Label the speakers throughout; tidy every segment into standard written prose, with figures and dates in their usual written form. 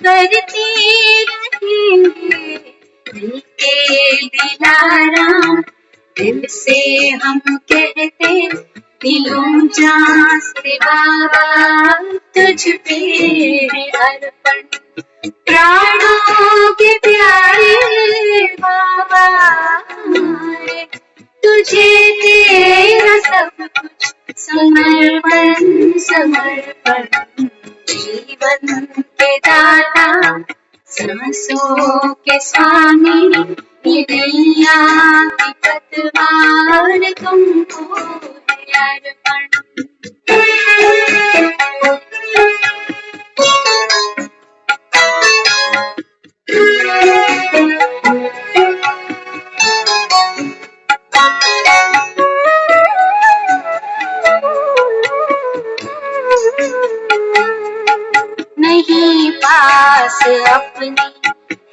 Speaker 1: करते रहेंगे मिलके दिलाराम। दिल से हम कहते दिलों जान से बाबा तुझ पे है अर्पण। प्राणों के प्यारे बाबा हमारे, तुझे तेरा सब कुछ समर्पण समर्पण। जीवन के दाता सांसों के स्वामी, ये नैया की पतवार तुमको है अर्पण। नहीं पास अपनी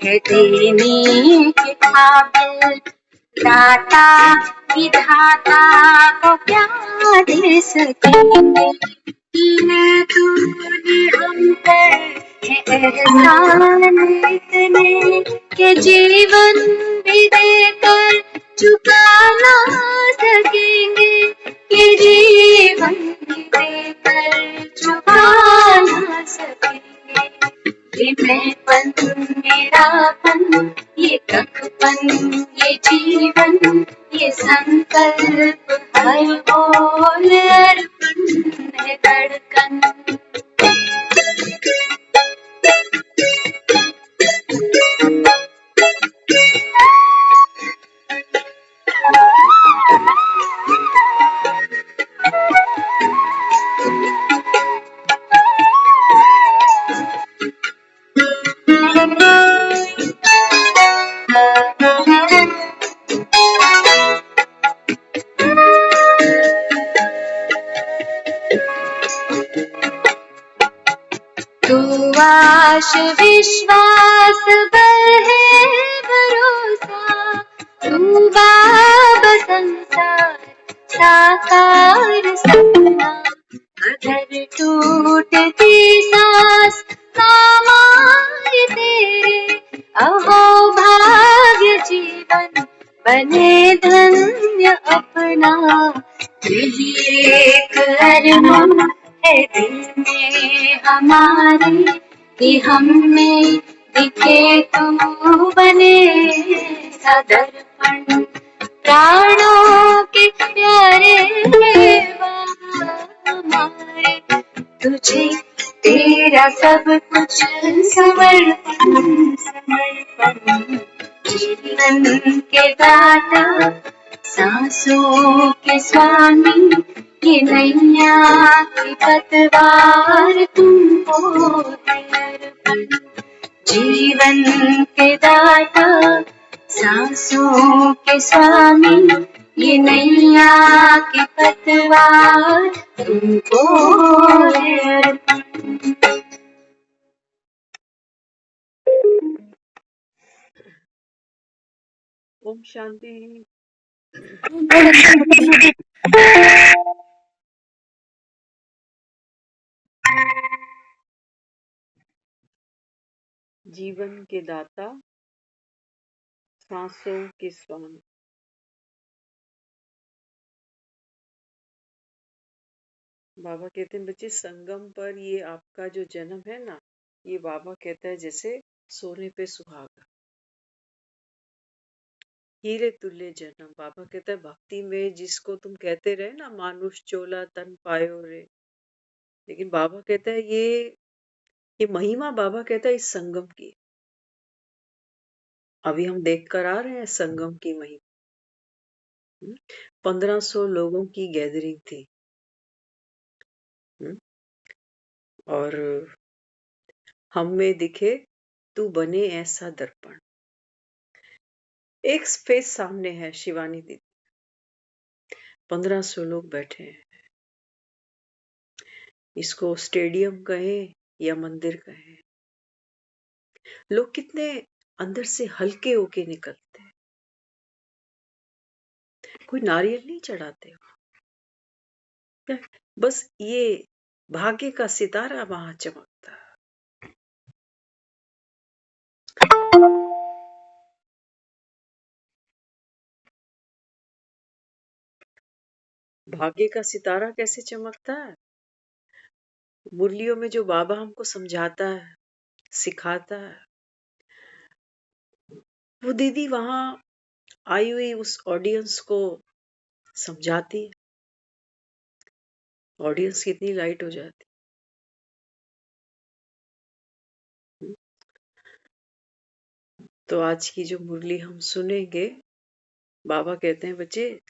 Speaker 1: है देने के काबिल, दाता विधाता को क्या दे सकेंगे। है तूने हम पर है एहसान इतने के जीवन भी देकर चुका ना सकेंगे। के जीवन भी देकर चुका ना सकेंगे। ये मैंपन मेरापन, ये कखपन, ये जीवन, ये संकल्प हर बोल अर्पण है धड़कन। तू आश विश्वास बल है भरोसा, तू बाबा संसार साकार सपना। अधर टूटती सांस काम आए तेरे, अहो भाग्य जीवन बने धन्य अपना। यही एक अरमान है दिल में हमारे, कि हम में दिखे तू बने दर्पण। प्राणों के प्यारे बाबा हमारे, तुझे तेरा सब कुछ समर्पण समर्पण। जीवन के दाता सांसों के स्वामी, ये नैया की पतवार तुमको है अर्पण। जीवन के दाता सांसों के स्वामी, ये नैया की पतवार तुमको है अर्पण।
Speaker 2: ओम शांति। जीवन के दाता सांसों के स्वामी। बाबा कहते हैं बच्चे, संगम पर ये आपका जो जन्म है ना, ये बाबा कहता है जैसे सोने पे सुहागा, हीरे तुल्य जन्म। बाबा कहता है भक्ति में जिसको तुम कहते रहे ना मानुष चोला तन पायो रे, लेकिन बाबा कहता है ये महिमा, बाबा कहता है इस संगम की। अभी हम देख कर आ रहे हैं संगम की महिमा। 1500 लोगों की गैदरिंग थी, और हम में दिखे तू बने ऐसा दर्पण। एक फेस सामने है, शिवानी दीदी, 1500 लोग बैठे हैं। इसको स्टेडियम कहें या मंदिर कहें, लोग कितने अंदर से हल्के होके निकलते हैं। कोई नारियल नहीं चढ़ाते हो, बस ये भाग्य का सितारा वहां चमकता। भाग्य का सितारा कैसे चमकता है? मुरलियों में जो बाबा हमको समझाता है, सिखाता है, वो दीदी वहां आई हुई उस ऑडियंस को समझाती है। ऑडियंस कितनी लाइट हो जाती है। तो आज की जो मुरली हम सुनेंगे, बाबा कहते हैं बच्चे,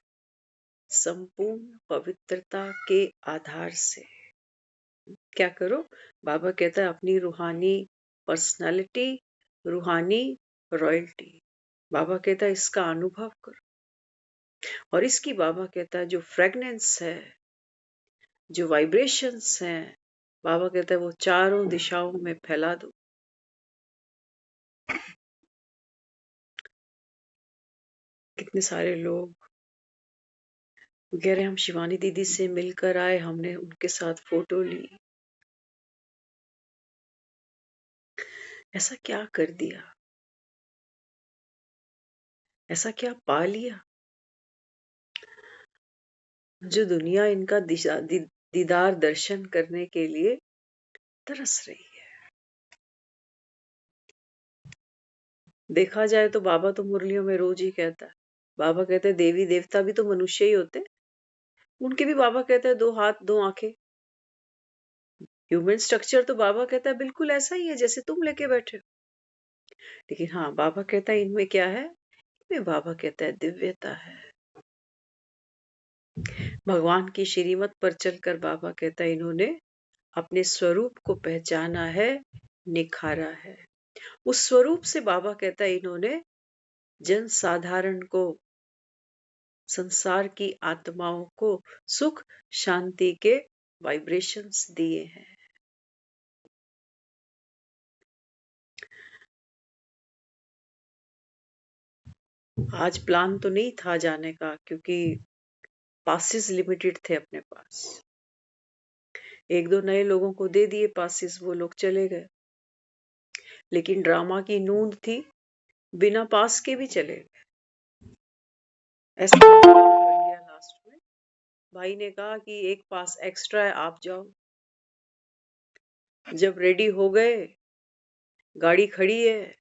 Speaker 2: संपूर्ण पवित्रता के आधार से क्या करो? बाबा कहता है अपनी रूहानी पर्सनालिटी, रूहानी रॉयल्टी, बाबा कहता है इसका अनुभव करो। और इसकी बाबा कहता है जो फ्रेगनेंस है, जो वाइब्रेशंस हैं, बाबा कहता है वो चारों दिशाओं में फैला दो। कितने सारे लोग कह रहे हैं हम शिवानी दीदी से मिलकर आए, हमने उनके साथ फोटो ली, ऐसा क्या कर दिया, ऐसा क्या पा लिया जो दुनिया इनका दीदार दर्शन करने के लिए तरस रही है। देखा जाए तो बाबा तो मुरलियों में रोज ही कहता है, बाबा कहते हैं देवी देवता भी तो मनुष्य ही होते, उनके भी बाबा कहते हैं 2 हाथ 2 आंखें। ह्यूमन स्ट्रक्चर तो बाबा कहता है बिल्कुल ऐसा ही है जैसे तुम लेके बैठे हो, लेकिन हाँ बाबा कहता है इनमें क्या है, इनमें बाबा कहता है दिव्यता है। भगवान की श्रीमत पर चलकर बाबा कहता है इन्होंने अपने स्वरूप को पहचाना है, निखारा है। उस स्वरूप से बाबा कहता है इन्होंने जन साधारण को, संसार की आत्माओं को सुख शांति के वाइब्रेशंस दिए हैं। आज प्लान तो नहीं था जाने का क्योंकि पासेस लिमिटेड थे अपने पास, 1-2 नए लोगों को दे दिए पासेस, वो लोग चले गए, लेकिन ड्रामा की नूंद थी, बिना पास के भी चले गए। ऐसा बन गया लास्ट में, भाई ने कहा कि एक पास एक्स्ट्रा है आप जाओ। जब रेडी हो गए, गाड़ी खड़ी है,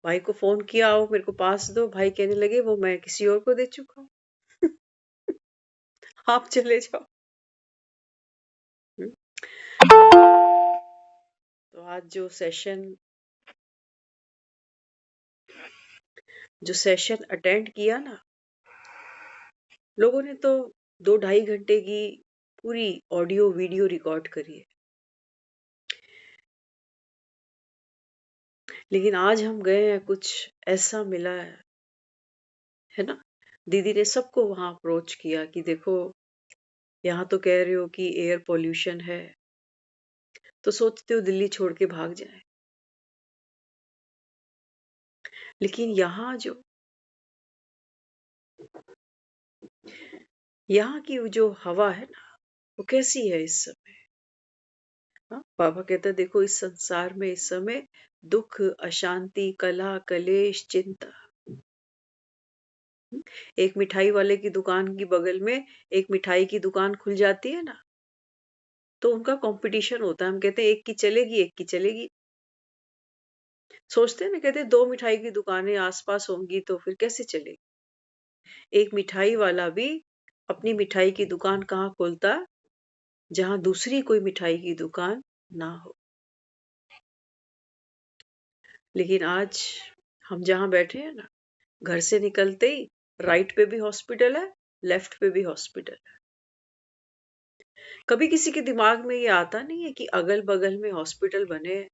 Speaker 2: भाई को फोन किया आओ मेरे को पास दो, भाई कहने लगे वो मैं किसी और को दे चुका हूँ आप चले जाओ। तो आज जो सेशन अटेंड किया ना, लोगों ने तो 2-2.5 घंटे की पूरी ऑडियो वीडियो रिकॉर्ड करी है। लेकिन आज हम गए हैं, कुछ ऐसा मिला है ना। दीदी ने सबको वहां अप्रोच किया कि देखो यहाँ तो कह रहे हो कि एयर पोल्यूशन है, तो सोचते हो दिल्ली छोड़ के भाग जाए, लेकिन यहाँ की जो हवा है ना, वो कैसी है इस समय। हाँ, बाबा कहता है देखो इस संसार में इस समय दुख, अशांति, कलह, कलेश, चिंता। एक मिठाई वाले की दुकान की बगल में एक मिठाई की दुकान खुल जाती है ना, तो उनका कंपटीशन होता है, हम कहते हैं एक की चलेगी एक की चलेगी। सोचते हैं ना, कहते हैं 2 मिठाई की दुकानें आसपास होंगी तो फिर कैसे चलेगी। एक मिठाई वाला भी अपनी मिठाई की दुकान कहाँ खोलता, जहां दूसरी कोई मिठाई की दुकान ना हो। लेकिन आज हम जहां बैठे हैं ना, घर से निकलते ही राइट पे भी हॉस्पिटल है, लेफ्ट पे भी हॉस्पिटल है। कभी किसी के दिमाग में ये आता नहीं है कि अगल बगल में हॉस्पिटल बने,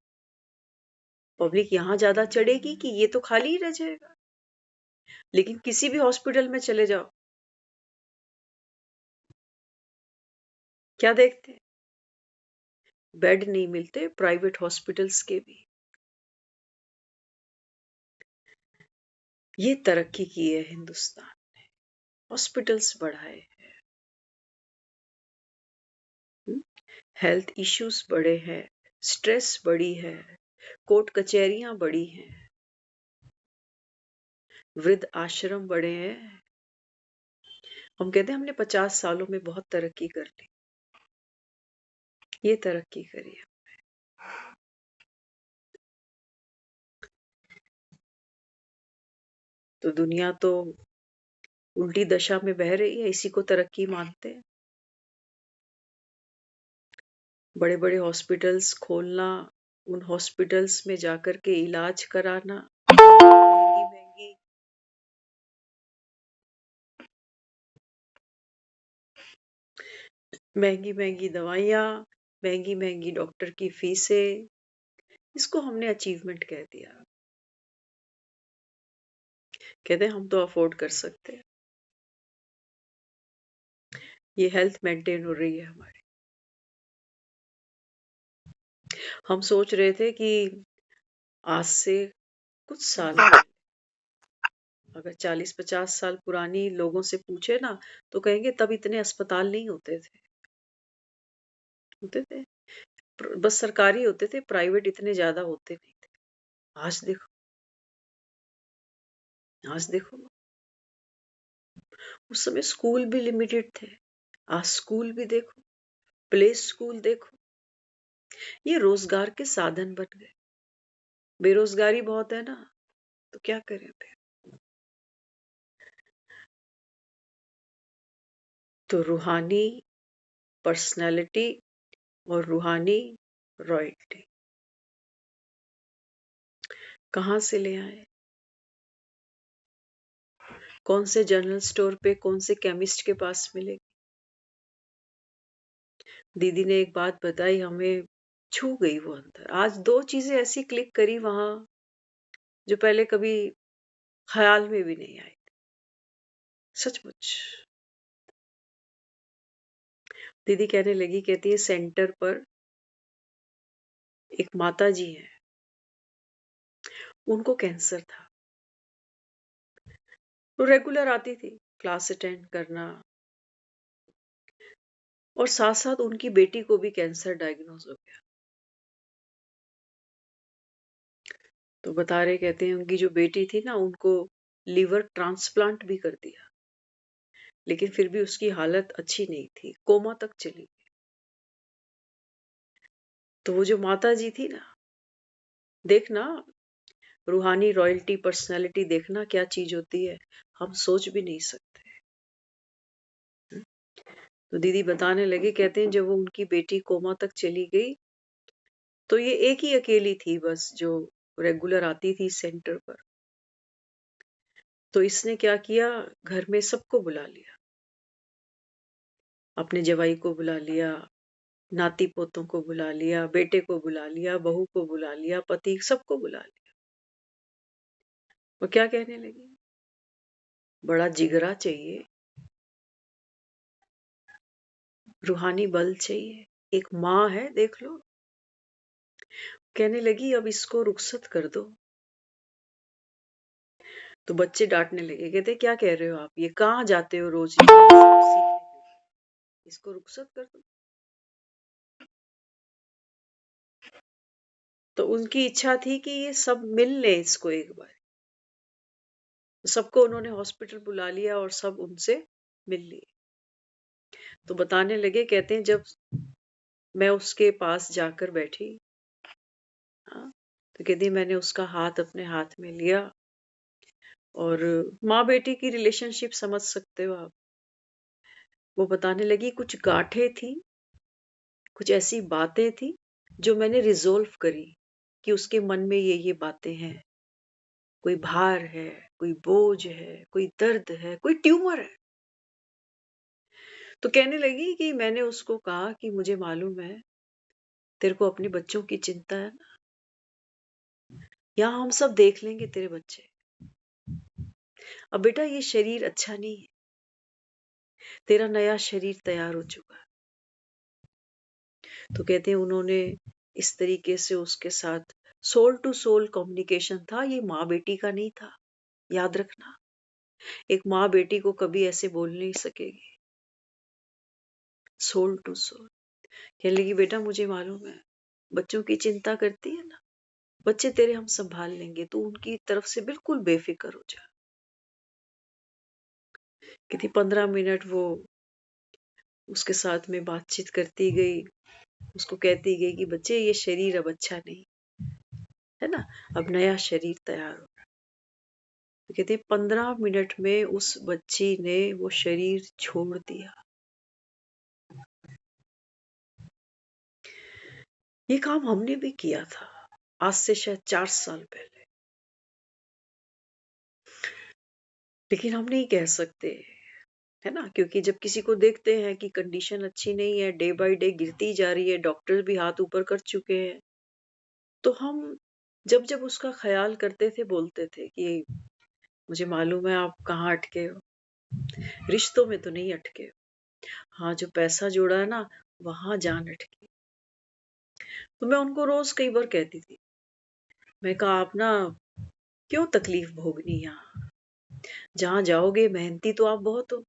Speaker 2: पब्लिक यहाँ ज्यादा चढ़ेगी कि ये तो खाली ही रह जाएगा। लेकिन किसी भी हॉस्पिटल में चले जाओ, क्या देखते हैं, बेड नहीं मिलते, प्राइवेट हॉस्पिटल्स के भी। ये तरक्की की है हिंदुस्तान ने, हॉस्पिटल्स बढ़ाए हैं, हेल्थ इश्यूज बढ़े हैं, स्ट्रेस बढ़ी है, कोर्ट कचहरियां बढ़ी हैं, वृद्ध आश्रम बड़े हैं। हम कहते हैं हमने 50 सालों में बहुत तरक्की कर ली। ये तरक्की करी है। तो दुनिया तो उल्टी दशा में बह रही है, इसी को तरक्की मानते हैं। बड़े बड़े हॉस्पिटल्स खोलना, उन हॉस्पिटल्स में जाकर के इलाज कराना, महंगी महंगी महंगी महंगी दवाइयाँ, महंगी महंगी डॉक्टर की फीसें, इसको हमने अचीवमेंट कह दिया। कहते हैं हम तो अफोर्ड कर सकते हैं, ये हेल्थ मेंटेन हो रही है हमारी। हम सोच रहे थे कि आज से कुछ साल पहले, अगर 40-50 साल पुरानी लोगों से पूछे ना, तो कहेंगे तब इतने अस्पताल नहीं होते थे। होते थे, बस सरकारी होते थे, प्राइवेट इतने ज्यादा होते नहीं थे। आज देखो, आज देखो, उस समय स्कूल भी लिमिटेड थे, आज स्कूल भी देखो, प्ले स्कूल देखो, ये रोजगार के साधन बन गए। बेरोजगारी बहुत है ना, तो क्या करें फिर। तो रूहानी पर्सनालिटी और रूहानी रॉयल्टी कहाँ से ले आए? कौन से जनरल स्टोर पे, कौन से केमिस्ट के पास मिलेगी? दीदी ने एक बात बताई, हमें छू गई वो अंदर। आज 2 चीजें ऐसी क्लिक करी वहां, जो पहले कभी ख्याल में भी नहीं आई। सचमुच। दीदी कहने लगी, कहती है सेंटर पर एक माता जी है, उनको कैंसर था। वो रेगुलर आती थी क्लास अटेंड करना, और साथ साथ उनकी बेटी को भी कैंसर डायग्नोज हो गया। तो बता रहे, कहते हैं उनकी जो बेटी थी ना, उनको लीवर ट्रांसप्लांट भी कर दिया, लेकिन फिर भी उसकी हालत अच्छी नहीं थी, कोमा तक चली गई। तो वो जो माता जी थी ना, देखना रूहानी रॉयल्टी पर्सनालिटी, देखना क्या चीज होती है, हम सोच भी नहीं सकते। तो दीदी बताने लगे, कहते हैं जब वो उनकी बेटी कोमा तक चली गई, तो ये एक ही अकेली थी बस जो रेगुलर आती थी सेंटर पर। तो इसने क्या किया, घर में सबको बुला लिया, अपने जवाई को बुला लिया, नाती पोतों को बुला लिया, बेटे को बुला लिया, बहू को बुला लिया, पति, सबको बुला लिया। वो क्या कहने लगी, बड़ा जिगरा चाहिए, रूहानी बल चाहिए, एक माँ है देख लो। कहने लगी अब इसको रुखसत कर दो। तो बच्चे डांटने लगे, कहते क्या कह रहे हो आप, ये कहाँ जाते हो रोज सीखने के लिए? इसको रुखसत कर दो। तो उनकी इच्छा थी कि ये सब मिल ले इसको एक बार। सबको उन्होंने हॉस्पिटल बुला लिया और सब उनसे मिल लिए। तो बताने लगे, कहते हैं जब मैं उसके पास जाकर बैठी, हाँ, तो कहती है मैंने उसका हाथ अपने हाथ में लिया, और माँ बेटी की रिलेशनशिप समझ सकते हो आप। वो बताने लगी कुछ गांठें थी, कुछ ऐसी बातें थी जो मैंने रिजोल्व करी कि उसके मन में ये बातें हैं, कोई भार है, कोई बोझ है, कोई दर्द है, कोई ट्यूमर है। तो कहने लगी कि मैंने उसको कहा कि मुझे मालूम है तेरे को अपने बच्चों की चिंता है ना, यहाँ हम सब देख लेंगे तेरे बच्चे। अब बेटा ये शरीर अच्छा नहीं है, तेरा नया शरीर तैयार हो चुका है। तो कहते हैं उन्होंने इस तरीके से उसके साथ सोल टू सोल कम्युनिकेशन था, ये माँ बेटी का नहीं था। याद रखना, एक माँ बेटी को कभी ऐसे बोल नहीं सकेगी। Soul to soul. कहने लगी बेटा मुझे मालूम है, बच्चों की चिंता करती है ना, बच्चे तेरे हम संभाल लेंगे, तू उनकी तरफ से बिल्कुल बेफिक्र हो जा। कहती 15 मिनट वो उसके साथ में बातचीत करती गई, उसको कहती गई कि बच्चे ये शरीर अब अच्छा नहीं है ना, अब नया शरीर तैयार हो। तो कहती 15 मिनट में उस बच्ची ने वो शरीर छोड़ दिया। ये काम हमने भी किया था आज से शायद 4 साल पहले, लेकिन हम नहीं कह सकते, है ना, क्योंकि जब किसी को देखते हैं कि कंडीशन अच्छी नहीं है, डे बाय डे गिरती जा रही है, डॉक्टर भी हाथ ऊपर कर चुके हैं, तो हम जब जब उसका ख्याल करते थे बोलते थे कि मुझे मालूम है आप कहाँ अटके हो, रिश्तों में तो नहीं अटके हो, हाँ जो पैसा जोड़ा है ना वहां जान अटकी। तो मैं उनको रोज कई बार कहती थी, मैं कहा आप ना क्यों तकलीफ भोगनी, यहाँ जहां जाओगे मेहनती तो आप बहुत हो,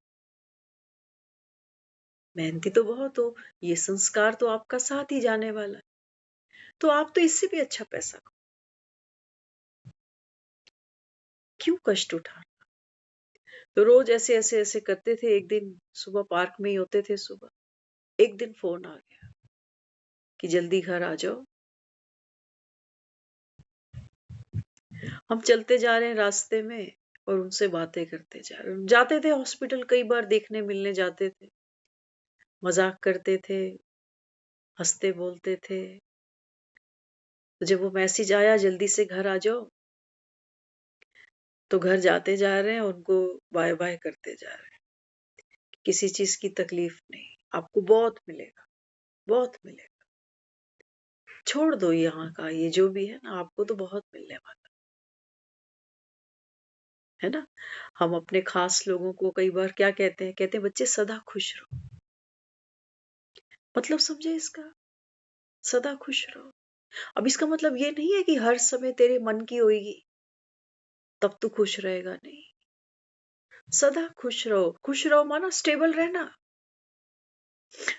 Speaker 2: मेहनती तो बहुत हो, ये संस्कार तो आपका साथ ही जाने वाला है, तो आप तो इससे भी अच्छा पैसा कमाओ, क्यों कष्ट उठाना। तो रोज ऐसे ऐसे ऐसे करते थे। एक दिन सुबह पार्क में ही होते थे, सुबह एक दिन फोन आ गया कि जल्दी घर आ जाओ। हम चलते जा रहे हैं रास्ते में और उनसे बातें करते जा रहे हैं। जाते थे हॉस्पिटल, कई बार देखने मिलने जाते थे, मजाक करते थे, हंसते बोलते थे। तो जब वो मैसेज आया जल्दी से घर आ जाओ, तो घर जाते जा रहे हैं, उनको बाय बाय करते जा रहे हैं। किसी चीज की तकलीफ नहीं, आपको बहुत मिलेगा, बहुत मिलेगा, छोड़ दो यहाँ का ये जो भी है ना, आपको तो बहुत मिलने वाला है ना। हम अपने खास लोगों को कई बार क्या कहते हैं, कहते हैं बच्चे सदा खुश रहो। मतलब समझे इसका, सदा खुश रहो। अब इसका मतलब ये नहीं है कि हर समय तेरे मन की होगी तब तू खुश रहेगा, नहीं, सदा खुश रहो। खुश रहो माना स्टेबल रहना।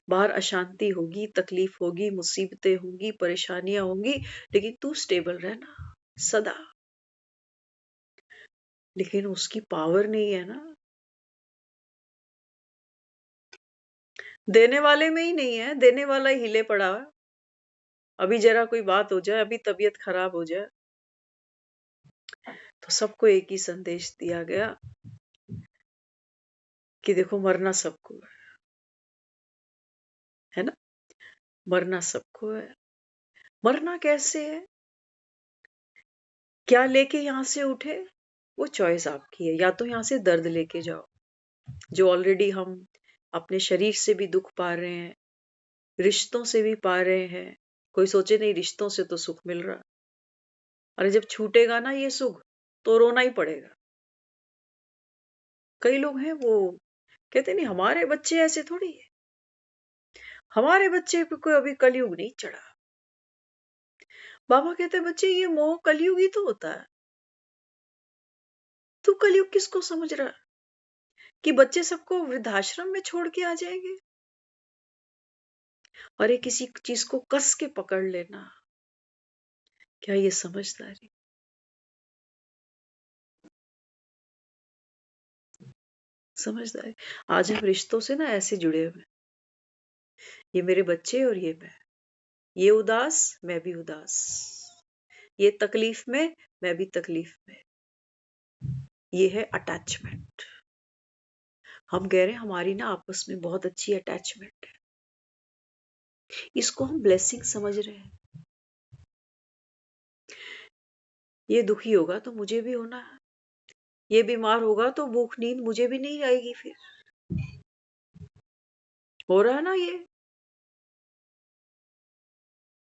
Speaker 2: बाहर अशांति होगी, तकलीफ होगी, मुसीबतें होंगी, परेशानियां होंगी, लेकिन तू स्टेबल रहना सदा। लेकिन उसकी पावर नहीं है ना, देने वाले में ही नहीं है, देने वाला ही हिले पड़ा है। अभी जरा कोई बात हो जाए, अभी तबीयत खराब हो जाए, तो सबको एक ही संदेश दिया गया कि देखो मरना सबको है ना, मरना सबको है। मरना कैसे है, क्या लेके यहां से उठे, वो चॉइस आपकी है। या तो यहां से दर्द लेके जाओ, जो ऑलरेडी हम अपने शरीर से भी दुख पा रहे हैं, रिश्तों से भी पा रहे हैं। कोई सोचे नहीं रिश्तों से तो सुख मिल रहा, अरे जब छूटेगा ना ये सुख तो रोना ही पड़ेगा। कई लोग हैं वो कहते नहीं हमारे बच्चे ऐसे थोड़ी है, हमारे बच्चे पे कोई अभी कलयुग नहीं चढ़ा। बाबा कहते बच्चे ये मोह कलयुग ही तो होता है, तू कलयुग किसको समझ रहा कि बच्चे सबको वृद्धाश्रम में छोड़ के आ जाएंगे। अरे किसी चीज को कस के पकड़ लेना, क्या ये समझदारी, समझदारी। आज हम रिश्तों से ना ऐसे जुड़े हुए, ये मेरे बच्चे और ये मैं, ये उदास मैं भी उदास, ये तकलीफ में मैं भी तकलीफ में। ये है अटैचमेंट। हम कह रहे हैं हमारी ना आपस में बहुत अच्छी अटैचमेंट है, इसको हम ब्लेसिंग समझ रहे हैं। ये दुखी होगा तो मुझे भी होना है, ये बीमार होगा तो भूख नींद मुझे भी नहीं आएगी, फिर हो रहा है ना ये।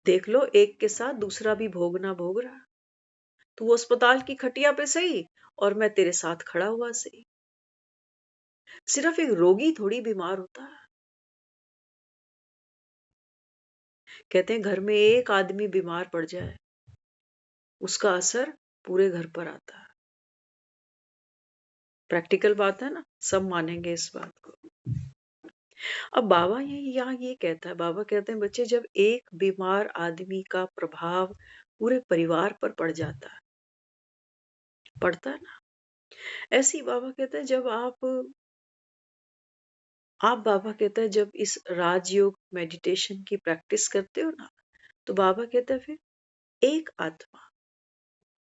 Speaker 2: देख लो एक के साथ दूसरा भी भोगना भोग रहा, तू अस्पताल की खटिया पे सही और मैं तेरे साथ खड़ा हुआ सही। सिर्फ एक रोगी थोड़ी बीमार होता है। कहते हैं घर में एक आदमी बीमार पड़ जाए उसका असर पूरे घर पर आता है। प्रैक्टिकल बात है ना, सब मानेंगे इस बात को। अब बाबा ये यहाँ ये कहता है, बाबा कहते हैं बच्चे जब एक बीमार आदमी का प्रभाव पूरे परिवार पर पड़ जाता है, पड़ता है ना, ऐसे ही बाबा कहते हैं जब आप आप बाबा कहता है जब इस राजयोग मेडिटेशन की प्रैक्टिस करते हो ना, तो बाबा कहता है फिर एक आत्मा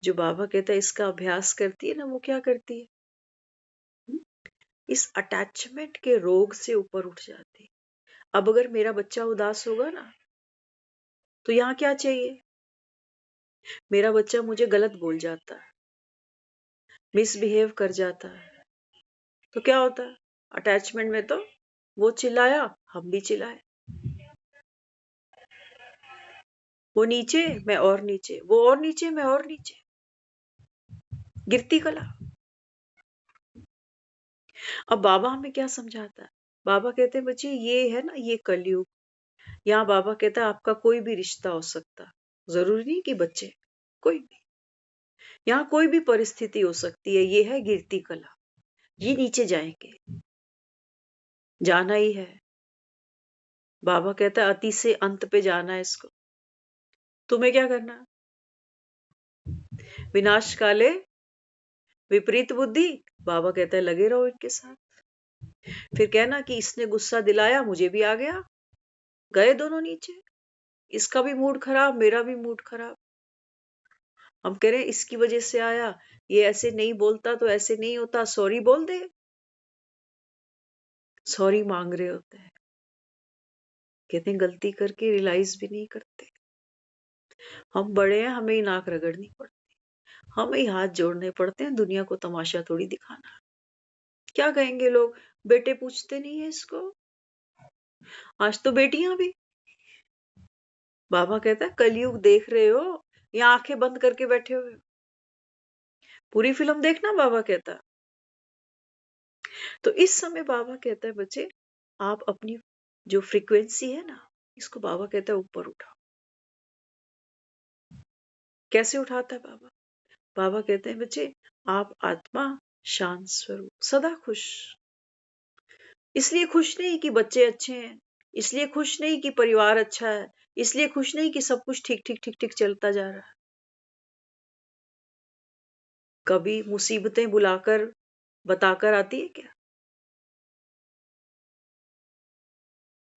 Speaker 2: जो बाबा कहता है इसका अभ्यास करती है ना, वो क्या करती है? हम्म? इस अटैचमेंट के रोग से ऊपर उठ जाती है। अब अगर मेरा बच्चा उदास होगा ना, तो यहाँ क्या चाहिए? मेरा बच्चा मुझे गलत बोल जाता है, मिसबिहेव कर जाता है, तो क्या होता है? अटैचमेंट में तो वो चिल्लाया, हम भी चिल्लाए, वो नीचे मैं और नीचे, वो और नीचे मैं और नीचे, गिरती कला। अब बाबा हमें क्या समझाता है? बाबा कहते हैं बच्चे ये है ना, ये कलयुग। यहाँ बाबा कहता है आपका कोई भी रिश्ता हो सकता, जरूरी नहीं कि बच्चे, कोई भी, यहाँ कोई भी परिस्थिति हो सकती है। ये है गिरती कला, ये नीचे जाएंगे, जाना ही है। बाबा कहता है अति से अंत पे जाना है इसको। तुम्हें क्या करना? विनाश काले विपरीत बुद्धि। बाबा कहता है लगे रहो इनके साथ। फिर कहना कि इसने गुस्सा दिलाया, मुझे भी आ गया, गए दोनों नीचे। इसका भी मूड खराब, मेरा भी मूड खराब। हम कह रहे हैं इसकी वजह से आया, ये ऐसे नहीं बोलता तो ऐसे नहीं होता, सॉरी बोल दे। सॉरी मांग रहे होते हैं, कहते हैं गलती करके रियलाइज भी नहीं करते। हम बड़े हैं, हमें ही नाक रगड़नी पड़ती, हमें ही हाथ जोड़ने पड़ते हैं, दुनिया को तमाशा थोड़ी दिखाना। क्या कहेंगे लोग? बेटे पूछते नहीं है इसको। आज तो बेटियां भी। बाबा कहता है कलयुग देख रहे हो या आंखें बंद करके बैठे हुए हो? पूरी फिल्म देखना, बाबा कहता। तो इस समय बाबा कहता है बच्चे आप अपनी जो फ्रीक्वेंसी है ना, इसको बाबा कहता है ऊपर उठाओ। कैसे उठाता है बाबा? बाबा कहते हैं बच्चे आप आत्मा शांत स्वरूप, सदा खुश। इसलिए खुश नहीं कि बच्चे अच्छे हैं, इसलिए खुश नहीं कि परिवार अच्छा है, इसलिए खुश नहीं कि सब कुछ ठीक ठीक ठीक ठीक चलता जा रहा है। कभी मुसीबतें बुलाकर बताकर आती है क्या?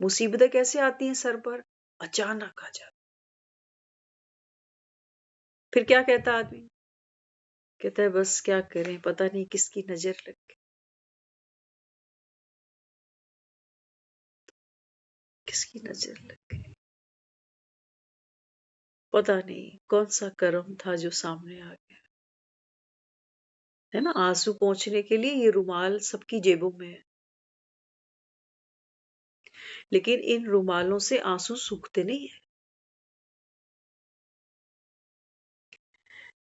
Speaker 2: मुसीबतें कैसे आती हैं सर पर? अचानक आ जाती। फिर क्या कहता आदमी? कहता है बस क्या करें, पता नहीं किसकी नजर लग गई, किसकी नजर लग गई, पता नहीं कौन सा कर्म था जो सामने आ गया। है ना, आंसू पोंछने के लिए ये रुमाल सबकी जेबों में है, लेकिन इन रुमालों से आंसू सूखते नहीं है।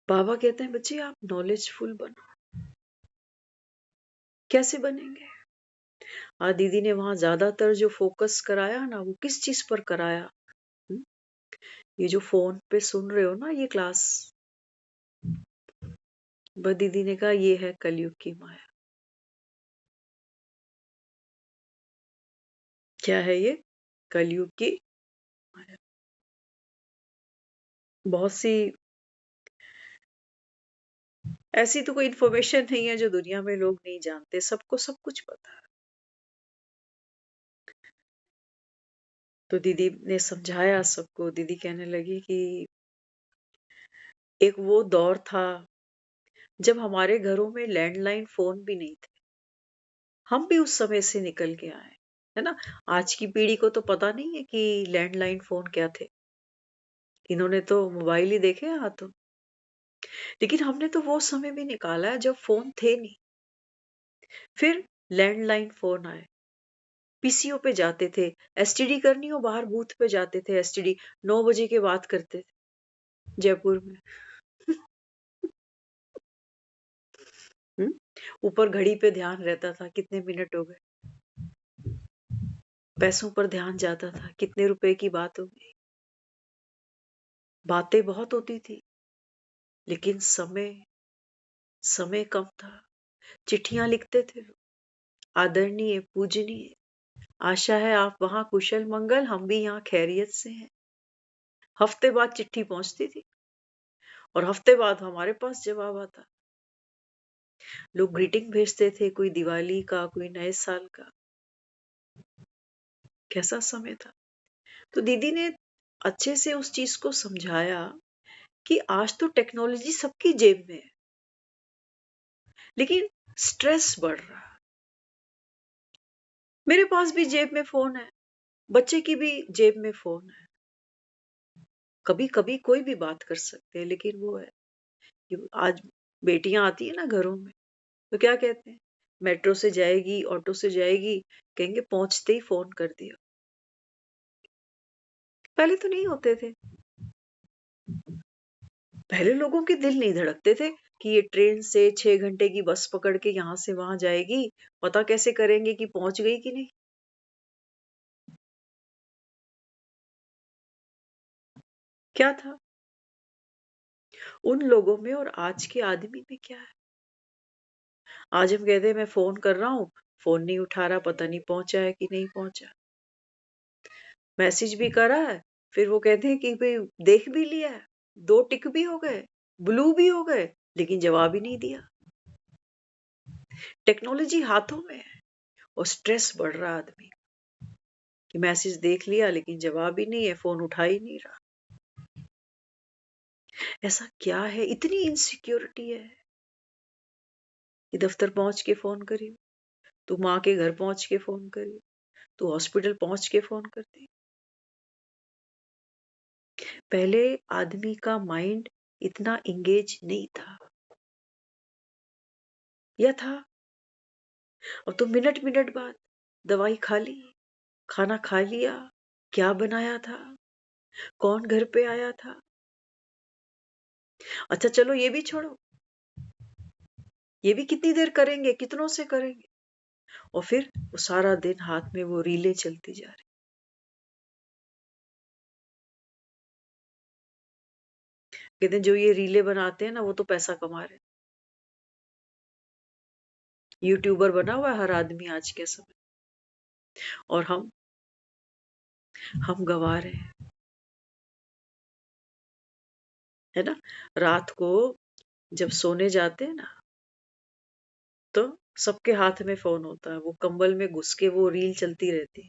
Speaker 2: बाबा कहते हैं बच्चे आप नॉलेजफुल बनो। कैसे बनेंगे? आज दीदी ने वहां ज्यादातर जो फोकस कराया ना, वो किस चीज पर कराया? हम्म? ये जो फोन पे सुन रहे हो ना ये क्लास, बस दीदी ने कहा ये है कलयुग की माया। क्या है ये? कलयुग की माया। बहुत सी ऐसी तो कोई इन्फॉर्मेशन नहीं है जो दुनिया में लोग नहीं जानते, सबको सब कुछ पता है। तो दीदी ने समझाया सबको। दीदी कहने लगी कि एक वो दौर था जब हमारे घरों में लैंडलाइन फोन भी नहीं थे, हम भी उस समय से निकल के आए। है ना, आज की पीढ़ी को तो पता नहीं है कि लैंडलाइन फोन क्या थे, इन्होंने तो मोबाइल ही देखे हैं हाथों। लेकिन हमने तो वो समय भी निकाला है जब फोन थे नहीं। फिर लैंडलाइन फोन आए, पीसीओ पे जाते थे, एसटीडी करनी हो बाहर बूथ पे जाते थे, एसटीडी 9 बजे के बाद करते थे जयपुर में। हम्म? ऊपर घड़ी पे ध्यान रहता था कितने मिनट हो गए, पैसों पर ध्यान जाता था कितने रुपए की बात हो गई। बातें बहुत होती थी, लेकिन समय समय कम था। चिट्ठियां लिखते थे लोग, आदरणीय पूजनीय, आशा है आप वहां कुशल मंगल, हम भी यहाँ खैरियत से हैं। हफ्ते बाद चिट्ठी पहुंचती थी और हफ्ते बाद हमारे पास जवाब आता। लोग ग्रीटिंग भेजते थे, कोई दिवाली का, कोई नए साल का। कैसा समय था। तो दीदी ने अच्छे से उस चीज को समझाया कि आज तो टेक्नोलॉजी सबकी जेब में है, लेकिन स्ट्रेस बढ़ रहा है। मेरे पास भी जेब में फोन है, बच्चे की भी जेब में फोन है। कभी कभी कोई भी बात कर सकते हैं, लेकिन वो है कि आज बेटियां आती है ना घरों में, तो क्या कहते हैं, मेट्रो से जाएगी, ऑटो से जाएगी, कहेंगे पहुंचते ही फोन कर दिया। पहले तो नहीं होते थे। पहले लोगों के दिल नहीं धड़कते थे कि ये ट्रेन से 6 घंटे की बस पकड़ के यहां से वहां जाएगी, पता कैसे करेंगे कि पहुंच गई कि नहीं। क्या था उन लोगों में और आज के आदमी में, क्या है। आज हम कहते हैं मैं फोन कर रहा हूँ, फोन नहीं उठा रहा, पता नहीं पहुंचा है कि नहीं पहुंचा। मैसेज भी करा है, फिर वो कहते हैं कि भाई देख भी लिया है, 2 टिक भी हो गए, ब्लू भी हो गए, लेकिन जवाब ही नहीं दिया। टेक्नोलॉजी हाथों में है और स्ट्रेस बढ़ रहा आदमी कि मैसेज देख लिया लेकिन जवाब ही नहीं है, फोन उठा ही नहीं रहा। ऐसा क्या है, इतनी इनसिक्योरिटी है कि दफ्तर पहुंच के फोन करी, तू माँ के घर पहुंच के फोन करी, तू हॉस्पिटल पहुंच के फोन करती। पहले आदमी का माइंड इतना इंगेज नहीं था, या था। अब तो मिनट मिनट बाद दवाई खा ली, खाना खा लिया, क्या बनाया था, कौन घर पे आया था। अच्छा चलो ये भी छोड़ो, ये भी कितनी देर करेंगे, कितनों से करेंगे। और फिर वो सारा दिन हाथ में वो रीलें चलती जा रही। कहते हैं जो ये रीलें बनाते हैं ना, वो तो पैसा कमा रहे हैं। यूट्यूबर बना हुआ है हर आदमी आज के समय, और हम गवा रहे हैं, है ना। रात को जब सोने जाते हैं ना, तो सबके हाथ में फोन होता है, वो कंबल में घुस के वो रील चलती रहती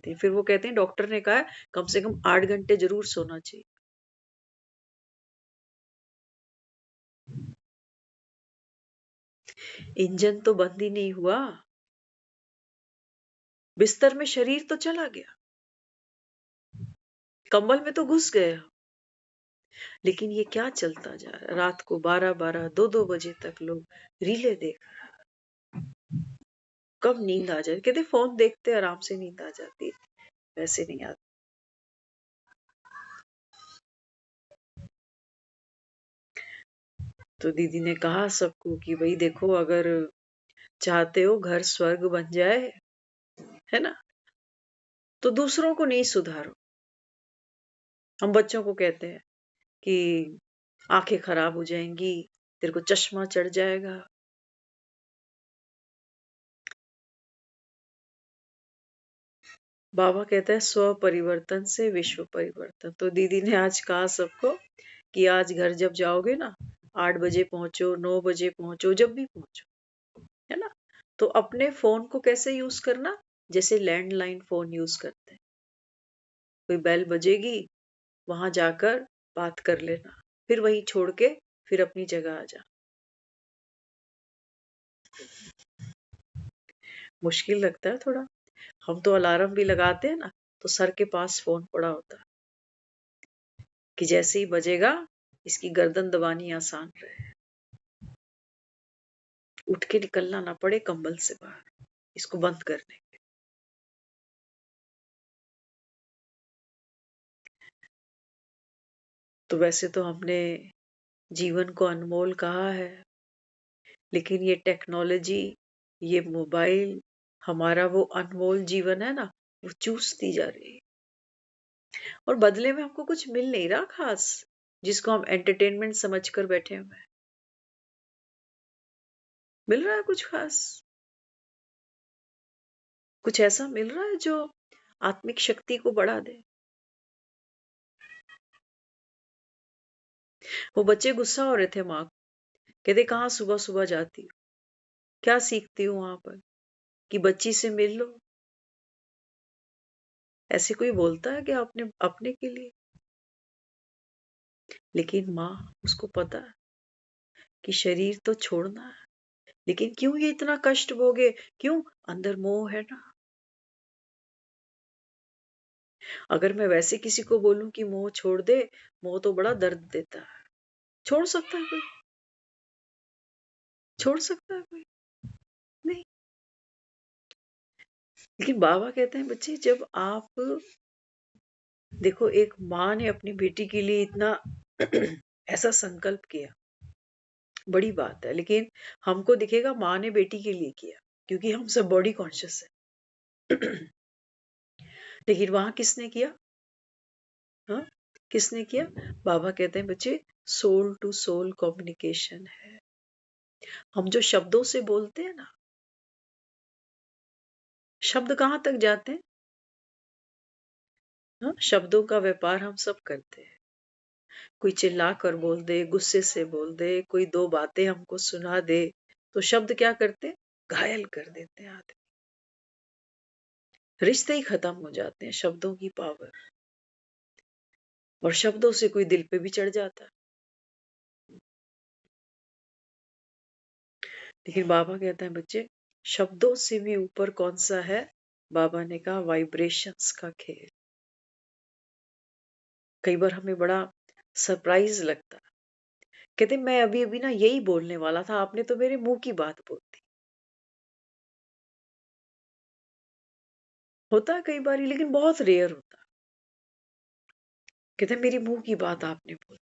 Speaker 2: है। फिर वो कहते हैं डॉक्टर ने कहा है कम से कम 8 घंटे जरूर सोना चाहिए। इंजन तो बंद ही नहीं हुआ, बिस्तर में शरीर तो चला गया, कंबल में तो घुस गए, लेकिन ये क्या चलता जा रहा है। रात को 12-12, 2-2 बजे तक लोग रीले देख रहे हैं। कब नींद आ जाए, कहते फोन देखते आराम से नींद आ जाती है, वैसे नहीं आती। तो दीदी ने कहा सबको कि भाई देखो, अगर चाहते हो घर स्वर्ग बन जाए, है ना, तो दूसरों को नहीं सुधारो। हम बच्चों को कहते हैं कि आंखें खराब हो जाएंगी, तेरे को चश्मा चढ़ जाएगा। बाबा कहता है स्व परिवर्तन से विश्व परिवर्तन। तो दीदी ने आज कहा सबको कि आज घर जब जाओगे ना, 8 बजे पहुंचो, 9 बजे पहुंचो, जब भी पहुंचो, है ना, तो अपने फोन को कैसे यूज करना, जैसे लैंडलाइन फोन यूज करते हैं। कोई बेल बजेगी, वहां जाकर बात कर लेना, फिर वहीं छोड़ के फिर अपनी जगह आ जा। मुश्किल लगता है थोड़ा। हम तो अलार्म भी लगाते हैं ना, तो सर के पास फोन पड़ा होता है कि जैसे ही बजेगा इसकी गर्दन दबानी आसान रहे, उठ के निकलना ना पड़े कंबल से बाहर इसको बंद करने। तो वैसे तो हमने जीवन को अनमोल कहा है, लेकिन ये टेक्नोलॉजी, ये मोबाइल हमारा वो अनमोल जीवन है ना, वो चूसती जा रही है। और बदले में हमको कुछ मिल नहीं रहा खास, जिसको हम एंटरटेनमेंट समझकर बैठे हुए हैं। मिल रहा है कुछ खास, कुछ ऐसा मिल रहा है जो आत्मिक शक्ति को बढ़ा दे। वो बच्चे गुस्सा हो रहे थे माँ को, कहते कहाँ सुबह सुबह जाती हो, क्या सीखती हूँ वहां पर कि बच्ची से मिल लो, ऐसे कोई बोलता है कि अपने अपने के लिए? लेकिन माँ, उसको पता है कि शरीर तो छोड़ना है, लेकिन क्यों ये इतना कष्ट भोगे? क्यों? अंदर मोह है ना। अगर मैं वैसे किसी को बोलूं कि मोह छोड़ दे, मोह तो बड़ा दर्द देता है। छोड़ सकता है कोई? छोड़ सकता है कोई? नहीं। लेकिन बाबा कहते हैं बच्चे, जब आप देखो, एक माँ ने अपनी बेटी के लिए इतना ऐसा संकल्प किया, बड़ी बात है। लेकिन हमको दिखेगा माँ ने बेटी के लिए किया, क्योंकि हम सब बॉडी कॉन्शियस है। लेकिन वहां किसने किया? हाँ, किसने किया? बाबा कहते हैं बच्चे, सोल टू सोल कम्युनिकेशन है। हम जो शब्दों से बोलते हैं ना, शब्द कहाँ तक जाते हैं? हाँ, शब्दों का व्यापार हम सब करते हैं। कोई चिल्ला कर बोल दे, गुस्से से बोल दे, कोई दो बातें हमको सुना दे, तो शब्द क्या करते हैं? घायल कर देते हैं आदमी। रिश्ते ही खत्म हो जाते हैं शब्दों की पावर। और शब्दों से कोई दिल पे भी चढ़ जाता है। लेकिन बाबा कहते हैं बच्चे, शब्दों से भी ऊपर कौन सा है? बाबा ने कहा वाइब्रेशंस का खेल। कई बार हमें बड़ा सरप्राइज लगता है। कहते मैं अभी अभी ना यही बोलने वाला था, आपने तो मेरे मुंह की बात बोल दी। होता है कई बार, लेकिन बहुत रेयर होता है। कहते मेरी मुंह की बात आपने बोल,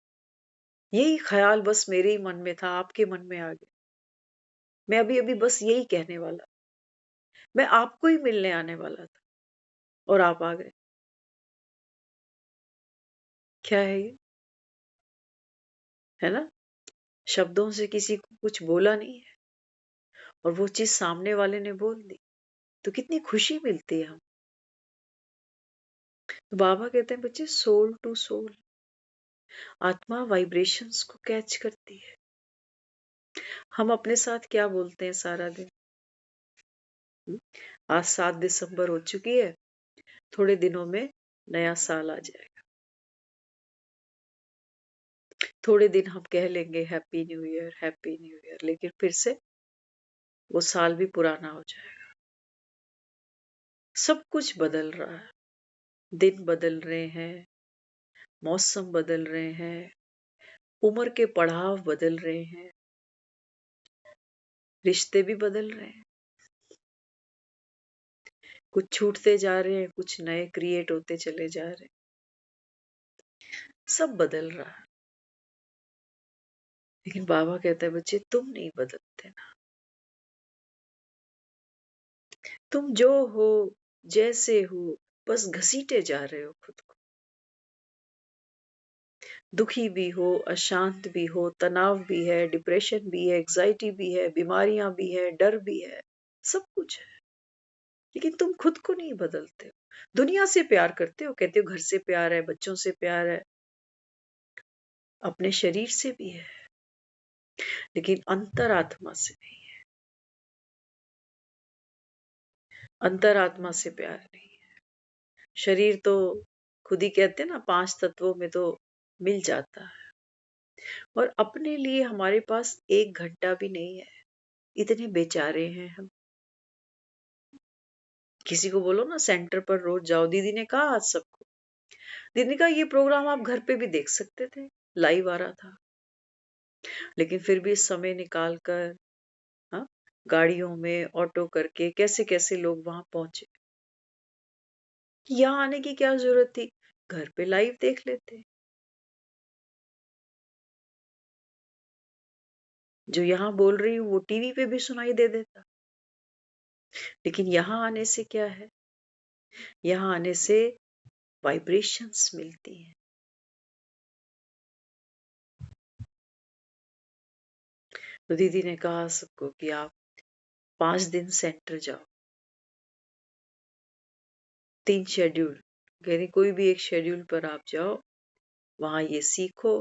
Speaker 2: यही ख्याल बस मेरे ही मन में था, आपके मन में आ गया। मैं अभी अभी बस यही कहने वाला, मैं आपको ही मिलने आने वाला था और आप आ गए। क्या है ये? है ना? शब्दों से किसी को कुछ बोला नहीं है और वो चीज सामने वाले ने बोल दी, तो कितनी खुशी मिलती है हम। तो बाबा कहते हैं बच्चे, सोल टू सोल, आत्मा वाइब्रेशंस को कैच करती है। हम अपने साथ क्या बोलते हैं सारा दिन? आज 7 दिसंबर हो चुकी है, थोड़े दिनों में नया साल आ जाएगा। थोड़े दिन हम कह लेंगे happy new year, happy new year, लेकिन फिर से वो साल भी पुराना हो जाएगा। सब कुछ बदल रहा है, दिन बदल रहे हैं, मौसम बदल रहे हैं, उम्र के पड़ाव बदल रहे हैं, रिश्ते भी बदल रहे हैं। कुछ छूटते जा रहे हैं, कुछ नए क्रिएट होते चले जा रहे हैं। सब बदल रहा है। लेकिन बाबा कहता है बच्चे, तुम नहीं बदलते ना। तुम जो हो, जैसे हो, बस घसीटे जा रहे हो खुद को। दुखी भी हो, अशांत भी हो, तनाव भी है, डिप्रेशन भी है, एग्जाइटी भी है, बीमारियां भी है, डर भी है, सब कुछ है। लेकिन तुम खुद को नहीं बदलते हो। दुनिया से प्यार करते हो, कहते हो घर से प्यार है, बच्चों से प्यार है, अपने शरीर से भी है, लेकिन अंतरात्मा से नहीं। अंतरात्मा से प्यार नहीं है। शरीर तो खुद ही कहते हैं ना, 5 तत्वों में तो मिल जाता है। और अपने लिए हमारे पास 1 घंटा भी नहीं है, इतने बेचारे हैं हम। किसी को बोलो ना सेंटर पर रोज जाओ, दीदी ने कहा आज सबको, दीदी ने कहा ये प्रोग्राम आप घर पे भी देख सकते थे, लाइव आ रहा था। लेकिन फिर भी समय निकाल कर, हाँ, गाड़ियों में ऑटो करके कैसे कैसे लोग वहां पहुंचे। यहाँ आने की क्या जरूरत थी? घर पे लाइव देख लेते। जो यहाँ बोल रही हूँ वो टीवी पे भी सुनाई दे देता। लेकिन यहाँ आने से क्या है? यहाँ आने से वाइब्रेशंस मिलती हैं। तो दीदी ने कहा सबको कि आप 5 दिन सेंटर जाओ, 3 शेड्यूल, कह रही कोई भी एक शेड्यूल पर आप जाओ, वहां ये सीखो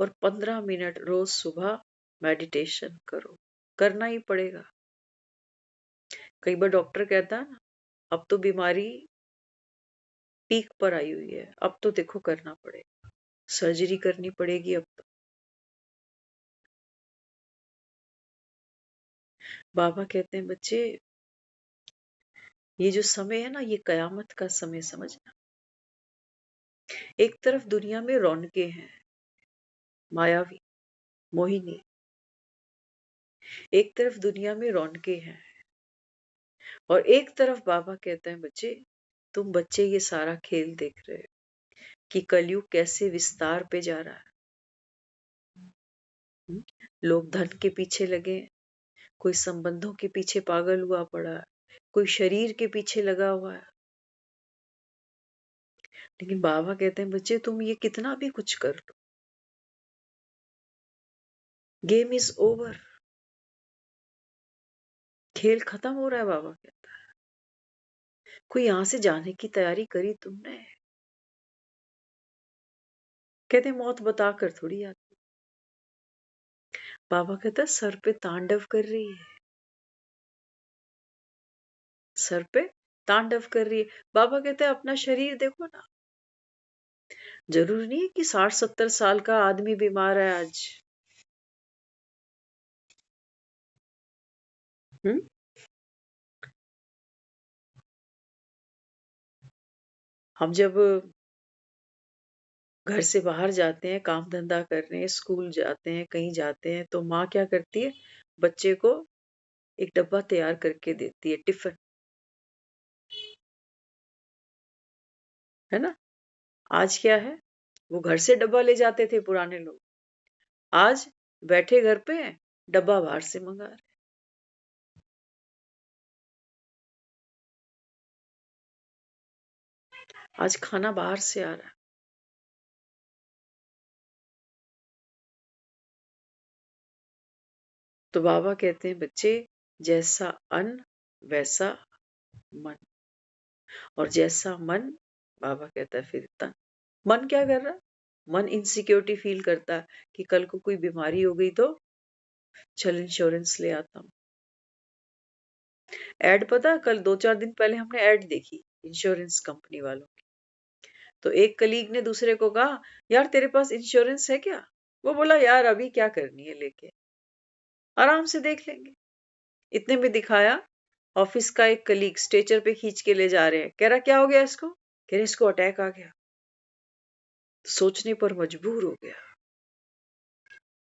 Speaker 2: और 15 मिनट रोज सुबह मेडिटेशन करो। करना ही पड़ेगा। कई बार डॉक्टर कहता है ना, अब तो बीमारी पीक पर आई हुई है, अब तो देखो करना पड़ेगा, सर्जरी करनी पड़ेगी अब तो। बाबा कहते हैं बच्चे ये जो समय है ना, ये कयामत का समय समझना। एक तरफ दुनिया में रौनकें हैं, मायावी, मोहिनी, एक तरफ दुनिया में रौनकें हैं, और एक तरफ बाबा कहते हैं बच्चे तुम बच्चे ये सारा खेल देख रहे हो कि कलयुग कैसे विस्तार पे जा रहा है। लोग धन के पीछे लगे, कोई संबंधों के पीछे पागल हुआ पड़ा है, कोई शरीर के पीछे लगा हुआ है। लेकिन बाबा कहते हैं बच्चे तुम ये कितना भी कुछ कर लो, गेम इज ओवर, खेल खत्म हो रहा है। बाबा कहता है कोई यहां से जाने की तैयारी करी तुमने, कहते मौत बताकर थोड़ी आती। बाबा कहता सर पे तांडव कर रही है, सर पे तांडव कर रही है। बाबा कहते हैं अपना शरीर देखो ना, जरूरी नहीं है कि 60-70 साल का आदमी बीमार है आज। हम जब घर से बाहर जाते हैं, काम धंधा करने, स्कूल जाते हैं, कहीं जाते हैं, तो माँ क्या करती है, बच्चे को एक डब्बा तैयार करके देती है, टिफिन, है ना। आज क्या है, वो घर से डब्बा ले जाते थे पुराने लोग, आज बैठे घर पे हैं, डब्बा बाहर से मंगा रहे। आज खाना बाहर से आ रहा है। तो बाबा कहते हैं बच्चे जैसा अन्न वैसा मन, और जैसा मन, बाबा कहता है फिर तन। मन क्या कर रहा है, मन इनसिक्योरिटी फील करता है कि कल को कोई बीमारी हो गई तो चल इंश्योरेंस ले आता हूँ। एड पता, कल 2-4 दिन पहले हमने एड देखी इंश्योरेंस कंपनी वालों की। तो एक कलीग ने दूसरे को कहा यार तेरे पास इंश्योरेंस है क्या, वो बोला यार अभी क्या करनी है लेके, आराम से देख लेंगे। इतने में दिखाया ऑफिस का एक कलीग स्ट्रेचर पे खींच के ले जा रहे हैं, कह रहा क्या हो गया इसको, कह रहे इसको अटैक आ गया। तो सोचने पर मजबूर हो गया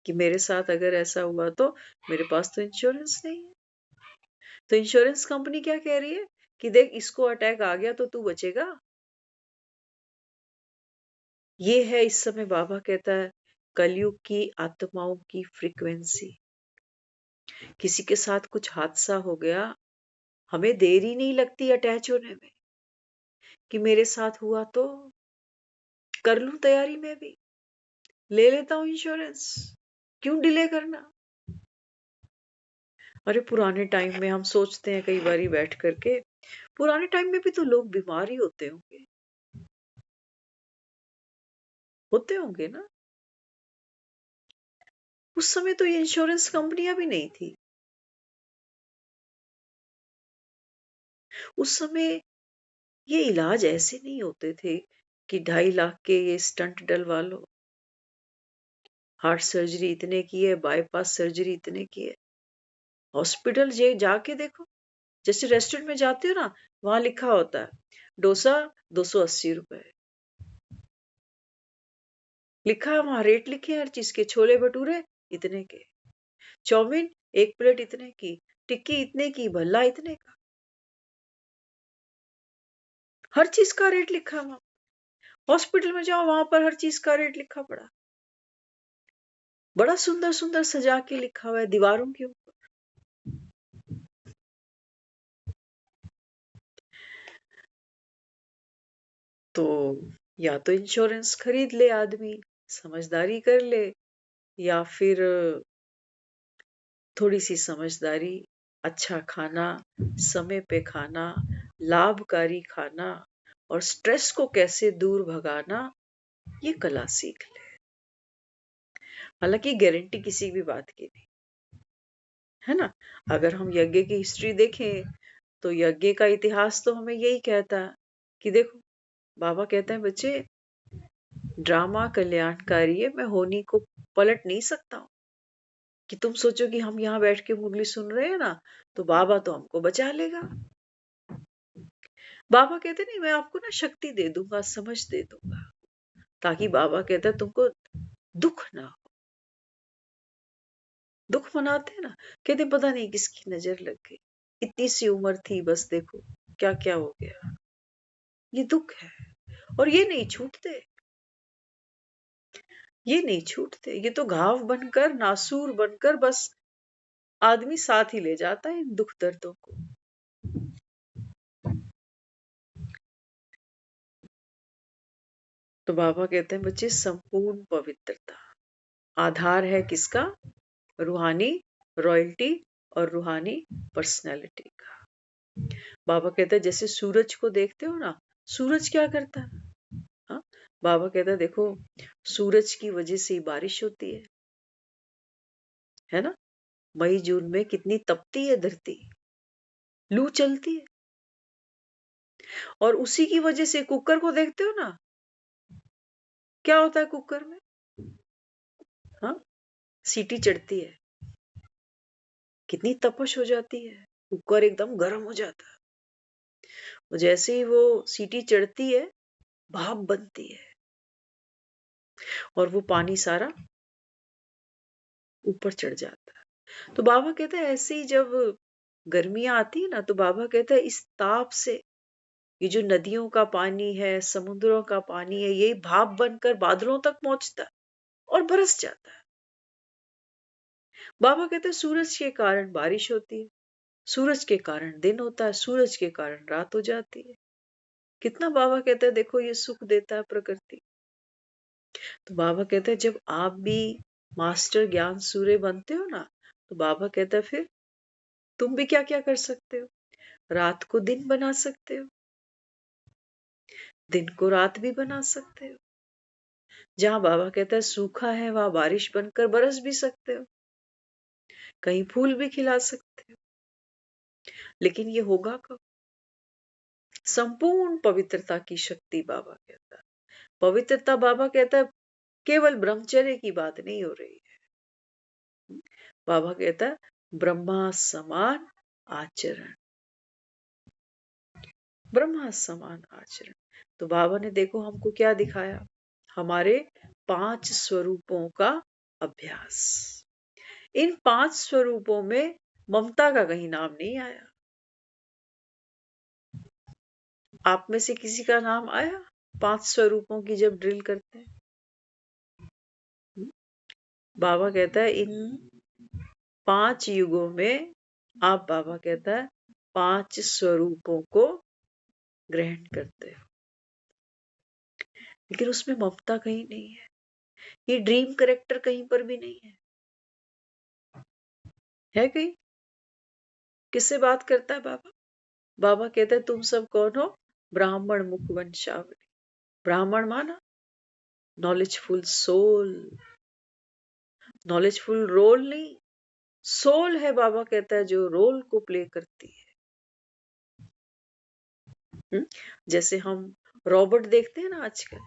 Speaker 2: कि मेरे साथ अगर ऐसा हुआ तो मेरे पास तो इंश्योरेंस नहीं है। तो इंश्योरेंस कंपनी क्या कह रही है कि देख इसको अटैक आ गया तो तू बचेगा। ये है इस समय बाबा कहता है कलयुग की आत्माओं की फ्रीक्वेंसी। किसी के साथ कुछ हादसा हो गया, हमें देरी नहीं लगती अटैच होने में कि मेरे साथ हुआ तो कर लूं तैयारी, में भी ले लेता हूं इंश्योरेंस, क्यों डिले करना। अरे पुराने टाइम में हम सोचते हैं कई बारी बैठ करके, पुराने टाइम में भी तो लोग बीमार ही होते होंगे ना। उस समय तो ये इंश्योरेंस कंपनियां भी नहीं थी। उस समय ये इलाज ऐसे नहीं होते थे कि 2.5 लाख के ये स्टंट डलवा लो, हार्ट सर्जरी इतने की है, बाईपास सर्जरी इतने की है। हॉस्पिटल जाके देखो, जैसे रेस्टोरेंट में जाते हो ना, वहां लिखा होता है डोसा 280 रुपए, लिखा है वहां, रेट लिखे हैं हर चीज के। छोले भटूरे इतने के, चाउमीन एक प्लेट इतने की, टिक्की इतने की, भल्ला इतने का, हर चीज का रेट लिखा है वहां। हॉस्पिटल में जाओ वहां पर हर चीज का रेट लिखा पड़ा, बड़ा सुंदर सुंदर सजा के लिखा हुआ है दीवारों के ऊपर। तो या तो इंश्योरेंस खरीद ले आदमी, समझदारी कर ले, या फिर थोड़ी सी समझदारी, अच्छा खाना, समय पे खाना, लाभकारी खाना, और स्ट्रेस को कैसे दूर भगाना, ये कला सीख ले। हालांकि गारंटी किसी भी बात की नहीं है ना। अगर हम यज्ञ की हिस्ट्री देखें तो यज्ञ का इतिहास तो हमें यही कहता है कि देखो बाबा कहते हैं बच्चे ड्रामा कल्याणकारी है, मैं होनी को पलट नहीं सकता हूँ। कि तुम सोचो कि हम यहाँ बैठ के मुरली सुन रहे हैं ना, तो बाबा तो हमको बचा लेगा। बाबा कहते नहीं, मैं आपको ना शक्ति दे दूंगा, समझ दे दूंगा, ताकि बाबा कहते हैं तुमको दुख ना हो। दुख मनाते हैं ना, कहते पता नहीं किसकी नजर लग गई, इतनी सी उम्र थी, बस देखो क्या क्या हो गया। ये दुख है, और ये नहीं छूटते, ये नहीं छूटते, ये तो घाव बनकर, नासूर बनकर बस आदमी साथ ही ले जाता है इन दुख दर्दों को। तो बाबा कहते हैं बच्चे संपूर्ण पवित्रता आधार है किसका? रूहानी रॉयल्टी और रूहानी पर्सनैलिटी का। बाबा कहते हैं जैसे सूरज को देखते हो ना, सूरज क्या करता है? हाँ, बाबा कहता है देखो सूरज की वजह से ही बारिश होती है ना। मई जून में कितनी तपती है धरती, लू चलती है, और उसी की वजह से कुकर को देखते हो ना, क्या होता है कुकर में? हाँ, सीटी चढ़ती है, कितनी तपश हो जाती है, कुकर एकदम गर्म हो जाता है। और जैसे ही वो सीटी चढ़ती है, भाप बनती है, और वो पानी सारा ऊपर चढ़ जाता है। तो बाबा कहते हैं ऐसे ही जब गर्मियां आती है ना, तो बाबा कहते हैं इस ताप से ये जो नदियों का पानी है, समुद्रों का पानी है, ये भाप बनकर बादलों तक पहुंचता है और बरस जाता है। बाबा कहते हैं सूरज के कारण बारिश होती है, सूरज के कारण दिन होता है, सूरज के कारण रात हो जाती है। कितना बाबा कहते हैं देखो ये सुख देता है प्रकृति। तो बाबा कहते हैं जब आप भी मास्टर ज्ञान सूर्य बनते हो ना, तो बाबा कहता है फिर तुम भी क्या क्या कर सकते हो? रात को दिन बना सकते हो, दिन को रात भी बना सकते हो। जहां बाबा कहता है सूखा है वहां बारिश बनकर बरस भी सकते हो, कहीं फूल भी खिला सकते हो। लेकिन ये होगा कब? संपूर्ण पवित्रता की शक्ति बाबा कहता है। पवित्रता बाबा कहता है केवल ब्रह्मचर्य की बात नहीं हो रही है। बाबा कहता है ब्रह्मा समान आचरण, ब्रह्मा समान आचरण। तो बाबा ने देखो हमको क्या दिखाया, हमारे 5 स्वरूपों का अभ्यास। इन 5 स्वरूपों में ममता का कहीं नाम नहीं आया। आप में से किसी का नाम आया 5 स्वरूपों की जब ड्रिल करते हैं? बाबा कहता है इन 5 युगों में आप, बाबा कहता है 5 स्वरूपों को ग्रहण करते हो, लेकिन उसमें ममता कहीं नहीं है, ये ड्रीम करेक्टर कहीं पर भी नहीं है कहीं? किससे बात करता है बाबा? बाबा कहता है तुम सब कौन हो? ब्राह्मण मुख वंशावली। ब्राह्मण माना नॉलेजफुल सोल, नॉलेजफुल रोल नहीं, सोल है। बाबा कहता है जो रोल को प्ले करती है। जैसे हम रॉबोट देखते हैं ना आजकल,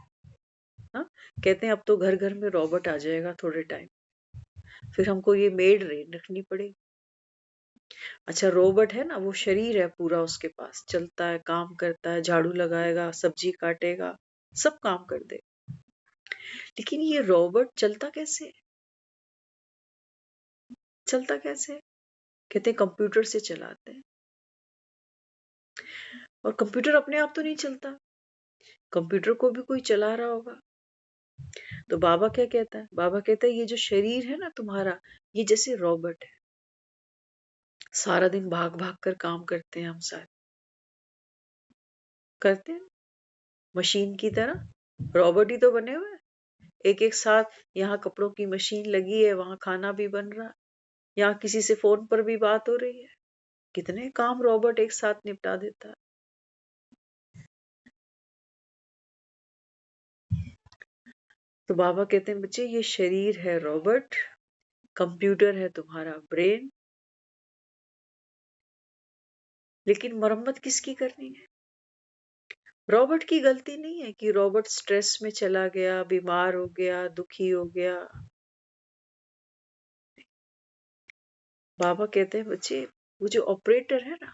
Speaker 2: हाँ, कहते हैं अब तो घर घर में रॉबोट आ जाएगा थोड़े टाइम, फिर हमको ये मेड रखनी पड़ेगी। अच्छा रोबोट है ना, वो शरीर है पूरा उसके पास, चलता है, काम करता है, झाड़ू लगाएगा, सब्जी काटेगा, सब काम कर दे। लेकिन ये रोबोट चलता कैसे है? चलता कैसे है? कहते हैं कंप्यूटर से चलाते हैं। और कंप्यूटर अपने आप तो नहीं चलता, कंप्यूटर को भी कोई चला रहा होगा। तो बाबा क्या कहता है? बाबा कहता है ये जो शरीर है ना तुम्हारा, ये जैसे रोबोट है, सारा दिन भाग भाग कर काम करते हैं हम सारे, करते हैं मशीन की तरह, रोबोट ही तो बने हुए हैं। एक एक साथ यहाँ कपड़ों की मशीन लगी है, वहां खाना भी बन रहा है, यहाँ किसी से फोन पर भी बात हो रही है। कितने काम रोबोट एक साथ निपटा देता है। तो बाबा कहते हैं बच्चे ये शरीर है रोबोट, कंप्यूटर है तुम्हारा ब्रेन, लेकिन मरम्मत किसकी करनी है? रॉबर्ट की गलती नहीं है कि रॉबर्ट स्ट्रेस में चला गया, बीमार हो गया, दुखी हो गया। बाबा कहते हैं बच्चे, वो जो ऑपरेटर है ना,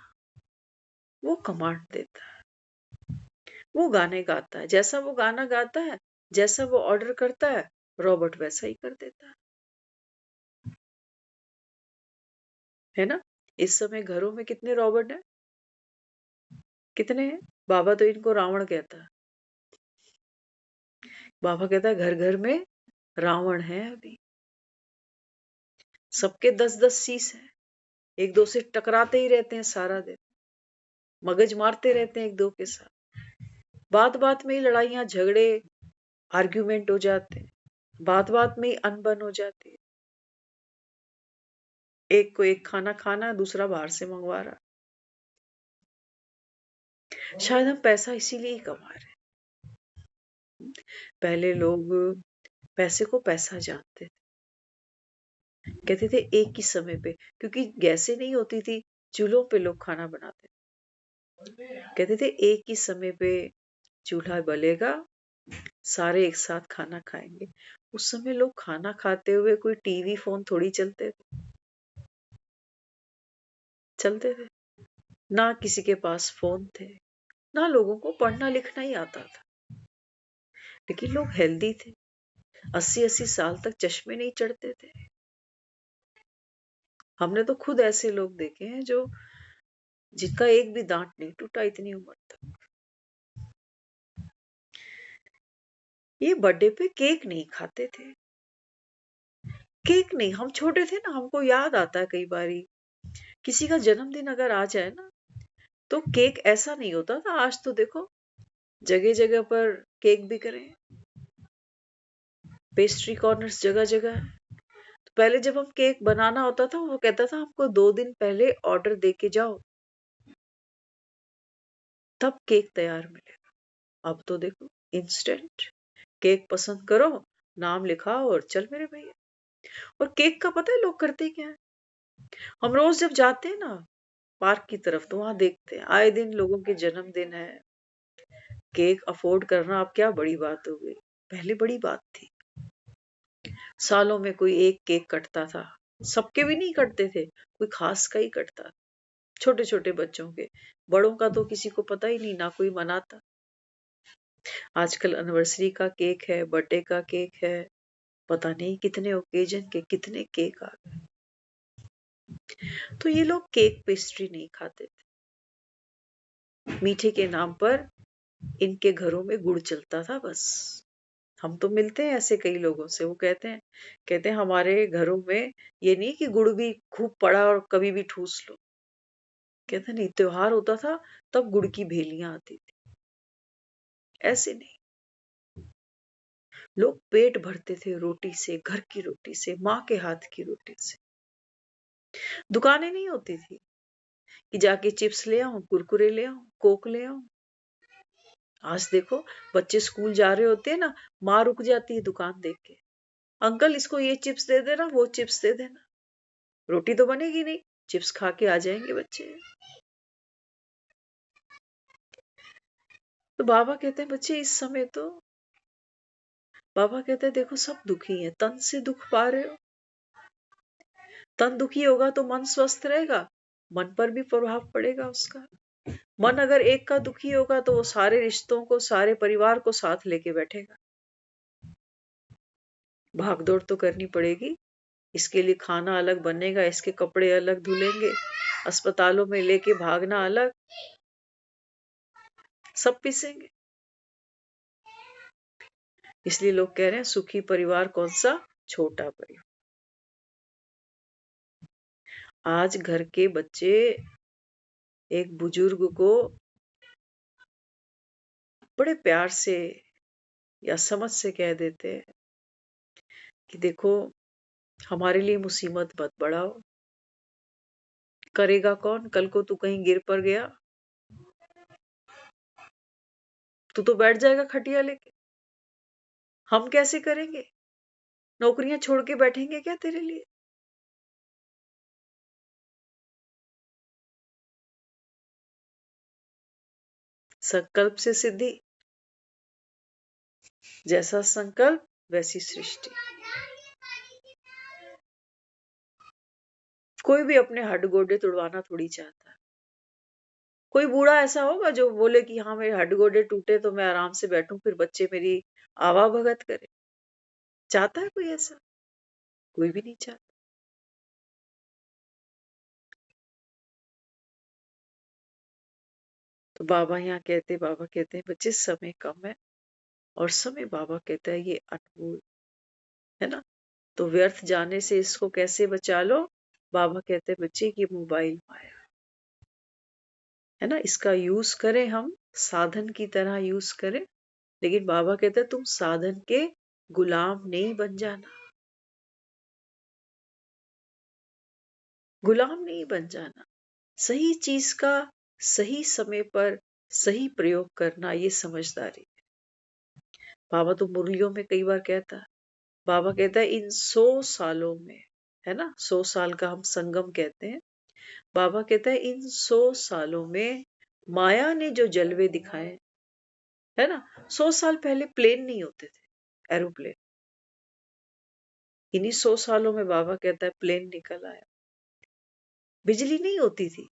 Speaker 2: वो कमांड देता है, वो गाने गाता है, जैसा वो गाना गाता है, जैसा वो ऑर्डर करता है, रॉबर्ट वैसा ही कर देता है ना। इस समय घरों में कितने रॉबर्ट हैं? कितने हैं? बाबा तो इनको रावण कहता है। बाबा कहता है घर घर में रावण है अभी, सबके 10-10 शीश है, एक दो से टकराते ही रहते हैं सारा दिन, मगज मारते रहते हैं एक दो के साथ, बात बात में ही लड़ाइयां झगड़े आर्ग्यूमेंट हो जाते हैं, बात बात में ही अनबन हो जाती है, एक को एक खाना खाना, दूसरा बाहर से मंगवा रहा। शायद हम पैसा इसीलिए ही कमा रहे हैं। पहले लोग पैसे को पैसा जानते थे, कहते थे एक ही समय पे, क्योंकि गैसें नहीं होती थी, चूल्हों पे लोग खाना बनाते थे, कहते थे एक ही समय पे चूल्हा बलेगा, सारे एक साथ खाना खाएंगे। उस समय लोग खाना खाते हुए कोई टीवी फोन थोड़ी चलते थे, ना किसी के पास फोन थे, ना लोगों को पढ़ना लिखना ही आता था, लेकिन लोग हेल्दी थे, 80-80 साल तक चश्मे नहीं चढ़ते थे। हमने तो खुद ऐसे लोग देखे हैं जो जिनका एक भी दांत नहीं टूटा इतनी उम्र तक। ये बर्थडे पे केक नहीं खाते थे, केक नहीं, हम छोटे थे ना, हमको याद आता है कई बारी किसी का जन्मदिन अगर आ जाए ना, तो केक ऐसा नहीं होता था। आज तो देखो जगह जगह पर केक बिक रहे हैं, पेस्ट्री कॉर्नर्स जगह जगह है। तो पहले जब हम केक बनाना होता था, वो कहता था हमको 2 दिन पहले ऑर्डर दे के जाओ, तब केक तैयार मिलेगा। अब तो देखो इंस्टेंट, केक पसंद करो, नाम लिखाओ और चल मेरे भैया। और केक का पता है लोग करते क्या है, हम रोज जब जाते हैं ना पार्क की तरफ, तो वहां देखते हैं आए दिन लोगों के जन्मदिन है, केक अफोर्ड करना अब क्या बड़ी बात हो गई, पहले बड़ी बात थी। सालों में कोई एक केक कटता था, सबके भी नहीं कटते थे, कोई खास का ही कटता, छोटे छोटे बच्चों के, बड़ों का तो किसी को पता ही नहीं, ना कोई मनाता। आजकल एनिवर्सरी का केक है, बर्थडे का केक है, पता नहीं कितने ओकेजन के कितने केक आ गए। तो ये लोग केक पेस्ट्री नहीं खाते थे, मीठे के नाम पर इनके घरों में गुड़ चलता था बस। हम तो मिलते हैं ऐसे कई लोगों से, वो कहते हैं हमारे घरों में ये नहीं कि गुड़ भी खूब पड़ा और कभी भी ठूस लो, कहते नहीं, त्योहार होता था तब गुड़ की भेलियां आती थी, ऐसे नहीं। लोग पेट भरते थे रोटी से, घर की रोटी से, माँ के हाथ की रोटी से। दुकानें नहीं होती थी कि जाके चिप्स ले आऊं, कुरकुरे ले आऊं, कोक ले आऊं। आज देखो बच्चे स्कूल जा रहे होते हैं ना, माँ रुक जाती है दुकान देख के, अंकल इसको ये चिप्स दे देना, वो चिप्स दे देना, रोटी तो बनेगी नहीं, चिप्स खा के आ जाएंगे बच्चे। तो बाबा कहते हैं बच्चे इस समय तो, बाबा कहते हैं देखो सब दुखी है, तन से दुख पा रहे हो, तन दुखी होगा तो मन स्वस्थ रहेगा, मन पर भी प्रभाव पड़ेगा उसका। मन अगर एक का दुखी होगा तो वो सारे रिश्तों को, सारे परिवार को साथ लेके बैठेगा। भागदौड़ तो करनी पड़ेगी, इसके लिए खाना अलग बनेगा, इसके कपड़े अलग धुलेंगे, अस्पतालों में लेके भागना अलग, सब पिसेंगे। इसलिए लोग कह रहे हैं सुखी परिवार कौन सा, छोटा परिवार। आज घर के बच्चे एक बुजुर्ग को बड़े प्यार से या समझ से कह देते हैं कि देखो हमारे लिए मुसीबत मत बढ़ाओ, करेगा कौन, कल को तू कहीं गिर पर गया तू तो बैठ जाएगा खटिया लेके, हम कैसे करेंगे, नौकरियां छोड़ के बैठेंगे क्या तेरे लिए। संकल्प से सिद्धि, जैसा संकल्प वैसी सृष्टि। कोई भी अपने हड्ड गोडे तुड़वाना थोड़ी चाहता है। कोई बूढ़ा ऐसा होगा जो बोले कि हाँ मेरे हड्ड गोडे टूटे तो मैं आराम से बैठूं, फिर बच्चे मेरी आवा भगत करे? चाहता है कोई ऐसा? कोई भी नहीं चाहता। तो बाबा कहते हैं बच्चे समय कम है, और समय बाबा कहता है ये अनमोल है ना, तो व्यर्थ जाने से इसको कैसे बचा लो? बाबा कहते हैं बच्चे ये मोबाइल माया है ना, इसका यूज करें, हम साधन की तरह यूज करें, लेकिन बाबा कहते हैं तुम साधन के गुलाम नहीं बन जाना, गुलाम नहीं बन जाना। सही चीज का सही समय पर सही प्रयोग करना, ये समझदारी। बाबा तो मुरलियों में कई बार कहता है, बाबा कहता है इन 100 सालों में, है ना, 100 साल का हम संगम कहते हैं। बाबा कहता है इन 100 सालों में माया ने जो जलवे दिखाए, है ना, 100 साल पहले प्लेन नहीं होते थे, एरोप्लेन। इन्हीं 100 सालों में बाबा कहता है प्लेन निकल आया। बिजली नहीं होती थी,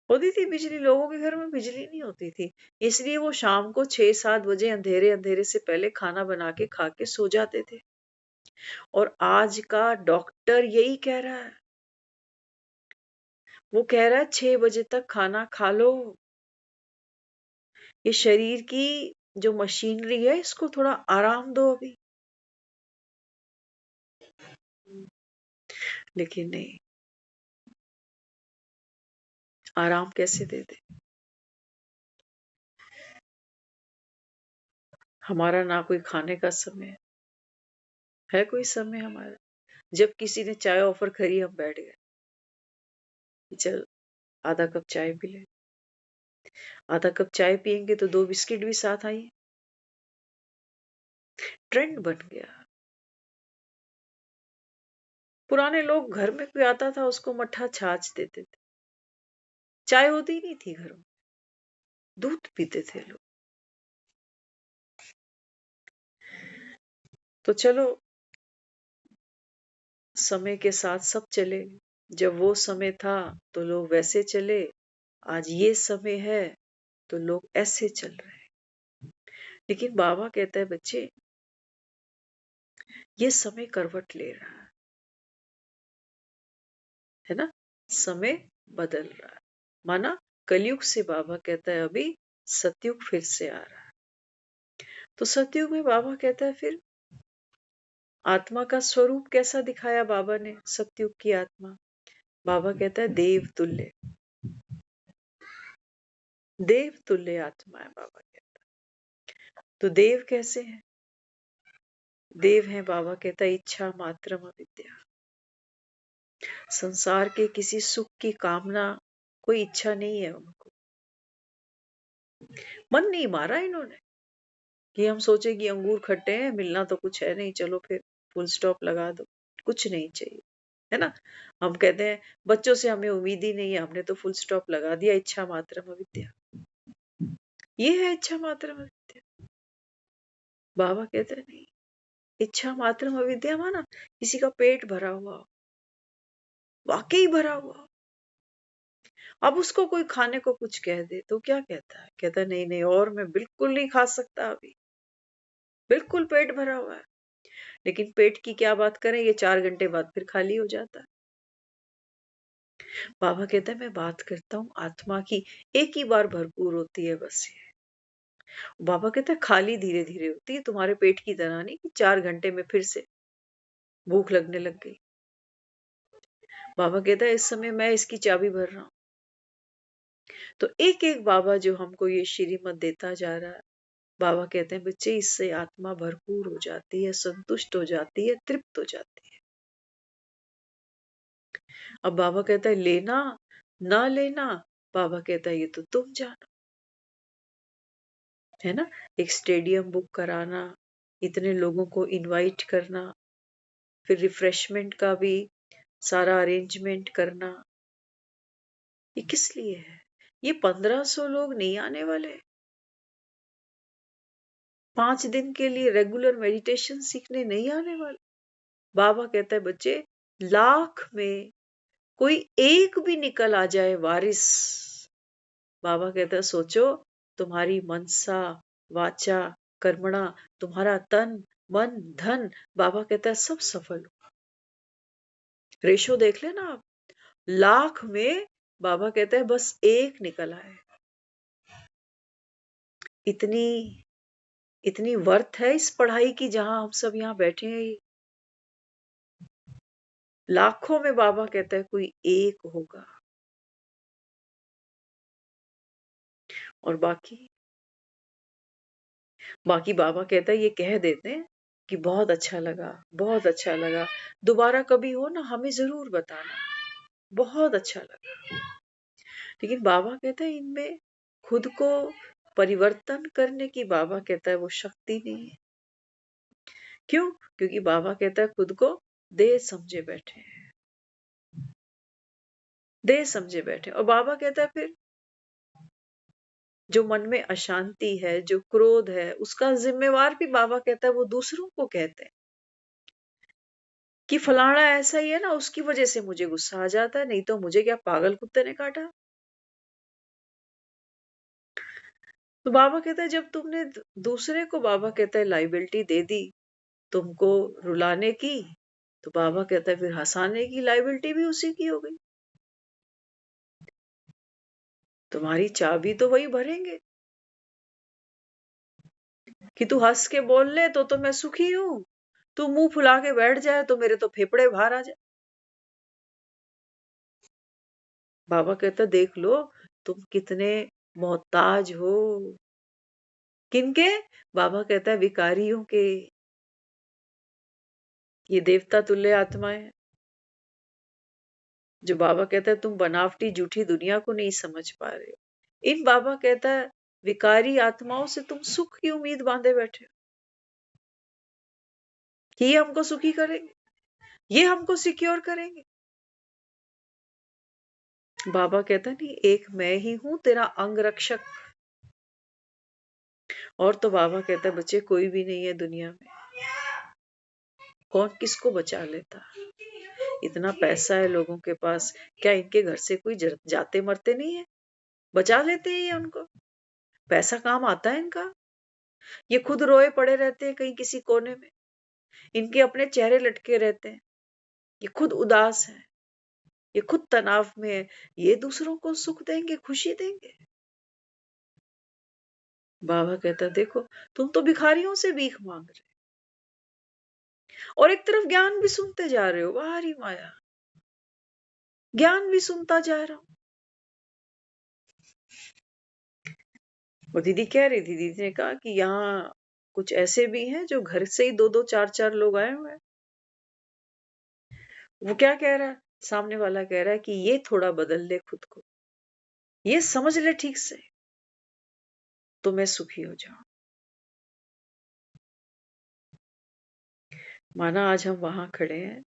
Speaker 2: होती थी बिजली, लोगों के घर में बिजली नहीं होती थी, इसलिए वो शाम को 6-7 बजे अंधेरे अंधेरे से पहले खाना बना के खा के सो जाते थे। और आज का डॉक्टर यही कह रहा है, वो कह रहा है 6 बजे तक खाना खा लो। ये शरीर की जो मशीनरी है इसको थोड़ा आराम दो अभी। लेकिन नहीं, आराम कैसे दे दे? हमारा ना कोई खाने का समय है कोई समय हमारा। जब किसी ने चाय ऑफर करी हम बैठ गए, चल आधा कप चाय पी ले। आधा कप चाय पियेंगे तो 2 बिस्किट भी साथ आइए। ट्रेंड बन गया। पुराने लोग घर में कोई आता था उसको मट्ठा छाछ देते थे, चाय होती ही नहीं थी घरों में, दूध पीते थे लोग। तो चलो समय के साथ सब चले। जब वो समय था तो लोग वैसे चले, आज ये समय है तो लोग ऐसे चल रहे हैं। लेकिन बाबा कहता है बच्चे ये समय करवट ले रहा है ना, समय बदल रहा है। माना कलयुग से बाबा कहता है अभी सतयुग फिर से आ रहा है। तो सतयुग में बाबा कहता है फिर आत्मा का स्वरूप कैसा दिखाया बाबा ने? सतयुग की आत्मा, बाबा कहता है देव तुल्य, देव तुल्य आत्मा है बाबा कहता है। तो देव कैसे हैं? देव है बाबा कहता है इच्छा मात्रम अविद्या। संसार के किसी सुख की कामना, कोई इच्छा नहीं है उनको। मन नहीं मारा इन्होंने कि हम सोचे कि अंगूर खट्टे हैं, मिलना तो कुछ है नहीं, चलो फिर फुल स्टॉप लगा दो, कुछ नहीं चाहिए, है ना। हम कहते हैं बच्चों से हमें उम्मीद ही नहीं है, हमने तो फुल स्टॉप लगा दिया, इच्छा मात्रम अविद्या, ये है इच्छा मात्रम अविद्या। बाबा कहते हैं नहीं, इच्छा मात्रम अविद्या माना किसी का पेट भरा हुआ, वाकई भरा हुआ, अब उसको कोई खाने को कुछ कह दे तो क्या कहता है? कहता है नहीं नहीं, और मैं बिल्कुल नहीं खा सकता अभी, बिल्कुल पेट भरा हुआ है। लेकिन पेट की क्या बात करें, ये 4 घंटे बाद फिर खाली हो जाता है। बाबा कहता है मैं बात करता हूँ आत्मा की, एक ही बार भरपूर होती है बस ये। बाबा कहता है खाली धीरे धीरे होती है, तुम्हारे पेट की तरह नहीं कि 4 घंटे में फिर से भूख लगने लग गई। बाबा कहता है इस समय मैं इसकी चाबी भर रहा हूं। तो एक एक बाबा जो हमको ये श्रीमत देता जा रहा है, बाबा कहते हैं बच्चे इससे आत्मा भरपूर हो जाती है, संतुष्ट हो जाती है, तृप्त हो जाती है। अब बाबा कहता है लेना ना लेना, बाबा कहता है ये तो तुम जानो, है ना। एक स्टेडियम बुक कराना, इतने लोगों को इनवाइट करना, फिर रिफ्रेशमेंट का भी सारा अरेंजमेंट करना, ये किस लिए है? ये 1500 लोग नहीं आने वाले। 5 दिन के लिए रेगुलर मेडिटेशन सीखने नहीं आने वाले। बाबा कहता है बच्चे, लाख में कोई एक भी निकल आ जाए वारिस, बाबा कहता है सोचो, तुम्हारी मनसा वाचा कर्मणा, तुम्हारा तन मन धन, बाबा कहता है सब सफल हो। रेशो देख लेना आप, लाख में बाबा कहता है बस एक निकल आए। इतनी इतनी वर्थ है इस पढ़ाई की, जहां हम सब यहाँ बैठे हैं। लाखों में बाबा कहता है कोई एक होगा, और बाकी बाकी बाबा कहता है ये कह देते हैं कि बहुत अच्छा लगा, बहुत अच्छा लगा, दोबारा कभी हो ना हमें जरूर बताना, बहुत अच्छा लगा। लेकिन बाबा कहता है इनमें खुद को परिवर्तन करने की, बाबा कहता है वो शक्ति नहीं है। क्यों? क्योंकि बाबा कहता है खुद को देह समझे बैठे हैं, देह समझे बैठे। और बाबा कहता है फिर जो मन में अशांति है, जो क्रोध है, उसका जिम्मेवार भी बाबा कहता है वो दूसरों को कहते हैं कि फलाना ऐसा ही है ना, उसकी वजह से मुझे गुस्सा आ जाता है, नहीं तो मुझे क्या पागल कुत्ते ने काटा। तो बाबा कहता है जब तुमने दूसरे को, बाबा कहता है लाइबिलिटी दे दी तुमको रुलाने की, तो बाबा कहता है फिर हंसाने की लाइबिलिटी भी उसी की हो गई। तुम्हारी चाबी तो वही भरेंगे कि तू हंस के बोल ले तो मैं सुखी हूं, तू मुंह फुला के बैठ जाए तो मेरे तो फेफड़े बाहर आ जाए। बाबा कहता देख लो तुम कितने मोहताज हो। किनके? बाबा कहता है विकारियों के। ये देवता तुल्य आत्माएं हैं, जो बाबा कहता है तुम बनावटी झूठी दुनिया को नहीं समझ पा रहे हो। इन बाबा कहता है विकारी आत्माओं से तुम सुख की उम्मीद बांधे बैठे हो कि ये हमको सुखी करेंगे, ये हमको सिक्योर करेंगे। बाबा कहता नहीं, एक मैं ही हूं तेरा अंग रक्षक। और तो बाबा कहता है बच्चे कोई भी नहीं है दुनिया में, कौन किसको बचा लेता। इतना पैसा है लोगों के पास, क्या इनके घर से कोई जाते मरते नहीं है? बचा लेते हैं ये उनको, पैसा काम आता है इनका। ये खुद रोए पड़े रहते हैं कहीं किसी कोने में, इनके अपने चेहरे लटके रहते हैं, ये खुद उदास है, ये खुद तनाव में है, ये दूसरों को सुख देंगे, खुशी देंगे? बाबा कहता देखो तुम तो भिखारियों से भीख मांग रहे और एक तरफ ज्ञान भी सुनते जा रहे हो। बाहरी माया, ज्ञान भी सुनता जा रहा हूं। वो दीदी कह रही थी, दीदी ने कहा कि यहाँ कुछ ऐसे भी हैं जो घर से ही 2-2 4-4 लोग आए हुए हैं। वो क्या कह रहा है? सामने वाला कह रहा है कि ये थोड़ा बदल ले खुद को, ये समझ ले ठीक से, तो मैं सुखी हो जाऊं। माना आज हम वहां खड़े हैं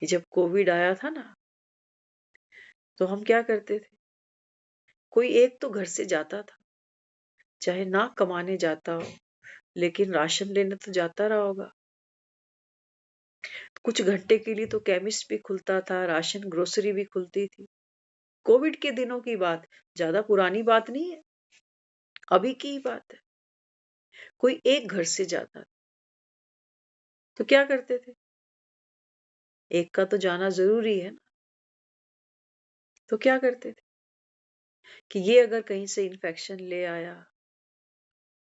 Speaker 2: कि जब कोविड आया था ना, तो हम क्या करते थे? कोई एक तो घर से जाता था, चाहे ना कमाने जाता हो, लेकिन राशन लेने तो जाता रहा होगा। कुछ घंटे के लिए तो केमिस्ट भी खुलता था, राशन ग्रोसरी भी खुलती थी। कोविड के दिनों की बात, ज्यादा पुरानी बात नहीं है, अभी की ही बात है। कोई एक घर से जाता तो क्या करते थे? एक का तो जाना जरूरी है ना, तो क्या करते थे कि ये अगर कहीं से इन्फेक्शन ले आया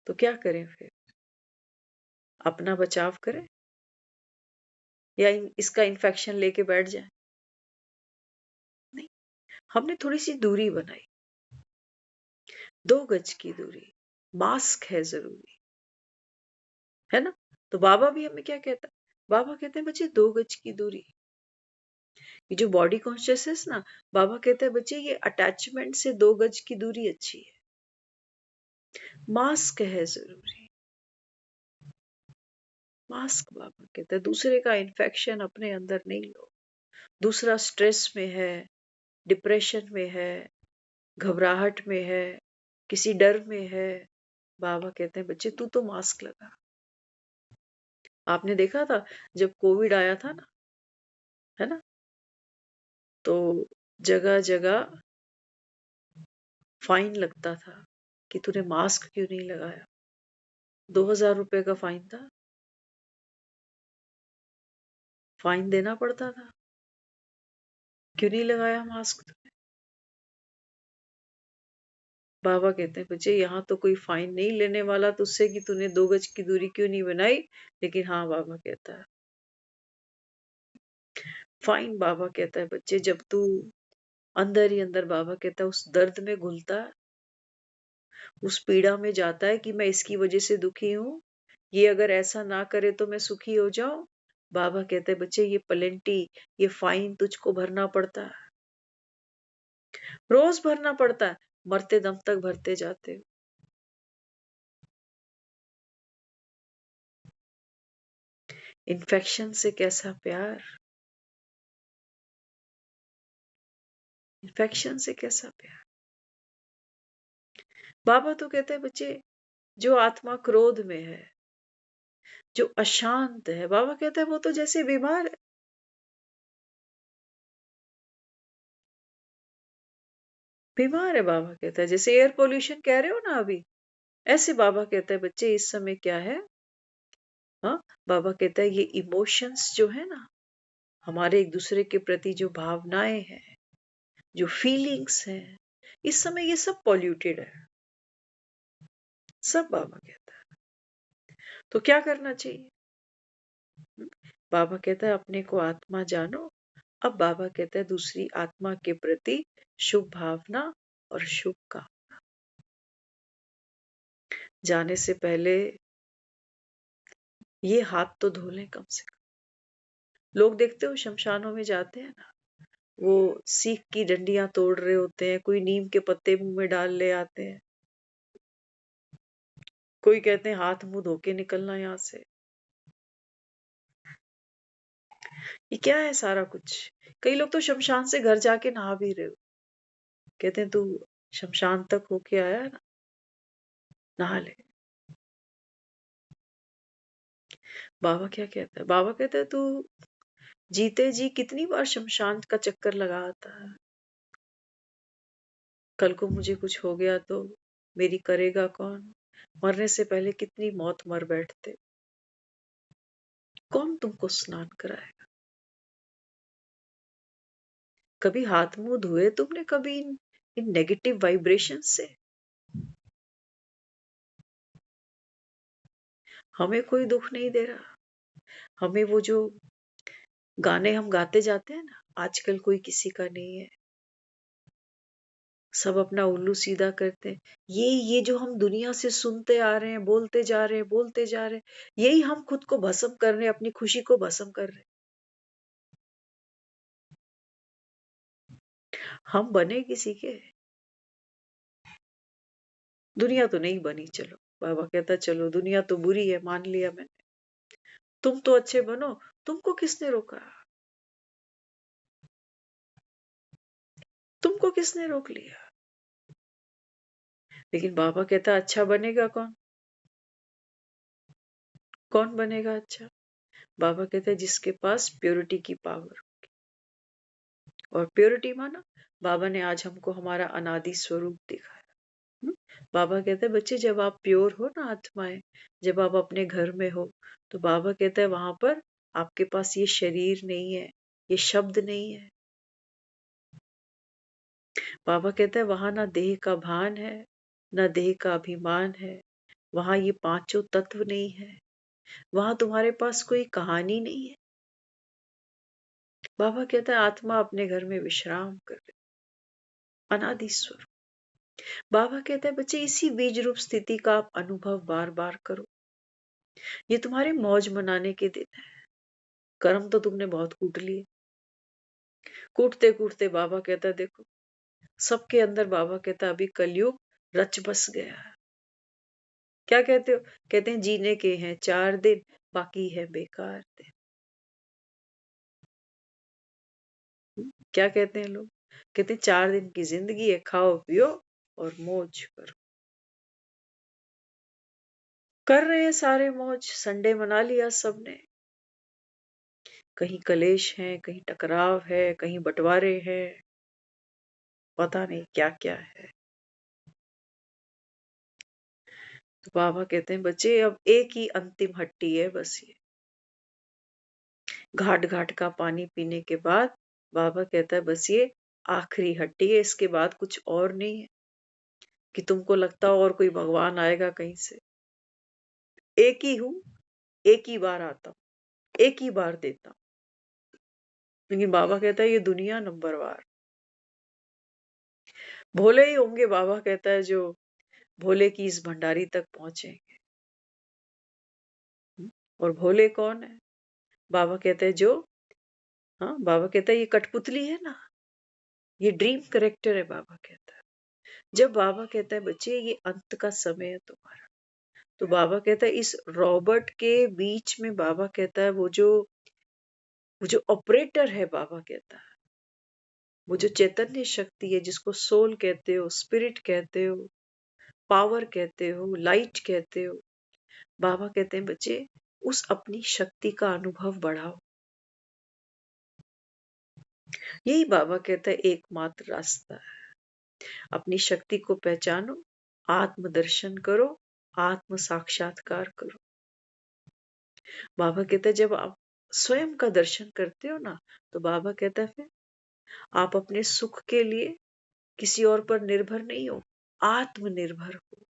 Speaker 2: तो क्या करें फिर? अपना बचाव करें या इसका इन्फेक्शन लेके बैठ जाए? नहीं, हमने थोड़ी सी दूरी बनाई, 2 गज की दूरी, मास्क है जरूरी, है ना? तो बाबा भी हमें क्या कहता है? बाबा कहते हैं बच्चे 2 गज की दूरी। ये जो बॉडी कॉन्शियसनेस ना, बाबा कहते हैं बच्चे ये अटैचमेंट से 2 गज की दूरी अच्छी है। मास्क है जरूरी, मास्क। बाबा कहते हैं दूसरे का इन्फेक्शन अपने अंदर नहीं लो। दूसरा स्ट्रेस में है, डिप्रेशन में है, घबराहट में है, किसी डर में है, बाबा कहते हैं बच्चे तू तो मास्क लगा। आपने देखा था जब कोविड आया था ना, है ना, तो जगह जगह फाइन लगता था कि तूने मास्क क्यों नहीं लगाया। 2000 रुपए का फाइन था, फाइन देना पड़ता था, क्यों नहीं लगाया मास्क तूने। बाबा कहते हैं बच्चे यहाँ तो कोई फाइन नहीं लेने वाला तुझसे कि तूने 2 गज की दूरी क्यों नहीं बनाई, लेकिन हाँ बाबा कहता है फाइन। बाबा कहता है बच्चे जब तू अंदर ही अंदर, बाबा कहता है उस दर्द में घुलता है, उस पीड़ा में जाता है कि मैं इसकी वजह से दुखी हूँ, ये अगर ऐसा ना करे तो मैं सुखी हो जाऊं। बाबा कहते हैं बच्चे ये पेनल्टी, ये फाइन तुझको भरना पड़ता है, रोज भरना पड़ता है, मरते दम तक भरते जाते हो। इन्फेक्शन से कैसा प्यार, इन्फेक्शन से कैसा प्यार। बाबा तो कहते हैं बच्चे जो आत्मा क्रोध में है, जो अशांत है, बाबा कहते हैं वो तो जैसे बीमार है। बीमार है, बाबा कहता है जैसे एयर पोल्यूशन कह रहे हो ना अभी, ऐसे बाबा कहता है बच्चे इस समय क्या है। हाँ, बाबा कहता है ये इमोशंस जो है ना, हमारे एक दूसरे के प्रति जो भावनाएं हैं, जो फीलिंग्स हैं, इस समय ये सब पॉल्यूटेड है, सब बाबा कहता है। तो क्या करना चाहिए। बाबा कहता है अपने को आत्मा जानो। अब बाबा कहता है दूसरी आत्मा के प्रति शुभ भावना और शुभ काम। जाने से पहले ये हाथ तो धो लें कम से कम। लोग देखते हो शमशानों में जाते हैं ना, वो सीख की डंडियां तोड़ रहे होते हैं, कोई नीम के पत्ते मुंह में डाल ले आते हैं, कोई कहते हैं हाथ मुंह धो के निकलना यहाँ से। ये क्या है सारा कुछ। कई लोग तो शमशान से घर जाके नहा भी रहे हो, कहते हैं तू शमशान तक होके आया है ना, नहा ले। बाबा क्या कहता है, बाबा कहता है तू जीते जी कितनी बार शमशान का चक्कर लगा आता है। कल को मुझे कुछ हो गया तो मेरी करेगा कौन। मरने से पहले कितनी मौत मर बैठते, कौन तुमको स्नान कराएगा। कभी हाथ मुंह धोए तुमने कभी इन नेगेटिव वाइब्रेशन से। हमें कोई दुख नहीं दे रहा। हमें वो जो गाने हम गाते जाते हैं ना, आजकल कोई किसी का नहीं है, सब अपना उल्लू सीधा करते हैं। ये जो हम दुनिया से सुनते आ रहे हैं, बोलते जा रहे हैं, बोलते जा रहे हैं, यही हम खुद को भस्म कर रहे हैं, अपनी खुशी को भस्म कर रहे हैं। हम बने किसी के, दुनिया तो नहीं बनी। चलो बाबा कहता चलो दुनिया तो बुरी है, मान लिया मैंने, तुम तो अच्छे बनो, तुमको किसने रोका, तुमको किसने रोक लिया। लेकिन बाबा कहता अच्छा बनेगा कौन, कौन बनेगा अच्छा। बाबा कहते हैं जिसके पास प्योरिटी की पावर। और प्योरिटी माना, बाबा ने आज हमको हमारा अनादि स्वरूप दिखाया। हम्म? बाबा कहते हैं बच्चे जब आप प्योर हो ना आत्माएं, जब आप अपने घर में हो, तो बाबा कहता है वहां पर आपके पास ये शरीर नहीं है, ये शब्द नहीं है। बाबा कहता है वहां ना देह का भान है, ना देह का अभिमान है, वहां ये पांचों तत्व नहीं है, वहां तुम्हारे पास कोई कहानी नहीं है। बाबा कहता है आत्मा अपने घर में विश्राम कर रही, अनादि स्वरूप। बाबा कहता है बच्चे इसी बीज रूप स्थिति का आप अनुभव बार बार करो। ये तुम्हारे मौज मनाने के दिन है। कर्म तो तुमने बहुत कूट लिए, कूटते कूटते बाबा कहता है देखो सबके अंदर, बाबा कहता है अभी कलयुग रच बस गया है। क्या कहते हो, कहते हैं जीने के हैं 4 दिन, बाकी है बेकार दिन। क्या कहते हैं लोग, कहते 4 दिन की जिंदगी है, खाओ पियो और मौज करो। कर रहे हैं सारे मौज, संडे मना लिया सबने। कहीं कलेश है, कहीं टकराव है, कहीं बंटवारे हैं, पता नहीं क्या क्या है। तो बाबा कहते हैं बच्चे अब एक ही अंतिम हट्टी है बस ये। घाट घाट का पानी पीने के बाद बाबा कहता है बस ये आखिरी हट्टी है, इसके बाद कुछ और नहीं है कि तुमको लगता हो और कोई भगवान आएगा कहीं से। एक ही हूं, एक ही बार आता हूं, एक ही बार देता हूं। लेकिन बाबा कहता है ये दुनिया नंबरवार। भोले ही होंगे बाबा कहता है जो भोले की इस भंडारी तक पहुंचेंगे। और भोले कौन है? बाबा कहते हैं जो, हाँ बाबा कहता है ये कठपुतली है ना, ये ड्रीम करेक्टर है। बाबा कहता है जब बाबा कहता है बच्चे ये अंत का समय है तुम्हारा, तो बाबा कहता है इस रॉबर्ट के बीच में बाबा कहता है वो जो ऑपरेटर है, बाबा कहता है वो जो चैतन्य शक्ति है, जिसको सोल कहते हो, स्पिरिट कहते हो, पावर कहते हो, लाइट कहते हो, बाबा कहते हैं बच्चे उस अपनी शक्ति का अनुभव बढ़ाओ। यही बाबा कहता है एकमात्र रास्ता है। अपनी शक्ति को पहचानो, आत्मदर्शन करो, आत्म साक्षात्कार करो। बाबा कहता है जब आप स्वयं का दर्शन करते हो ना, तो बाबा कहता है फिर आप अपने सुख के लिए किसी और पर निर्भर नहीं हो, आत्मनिर्भर हो।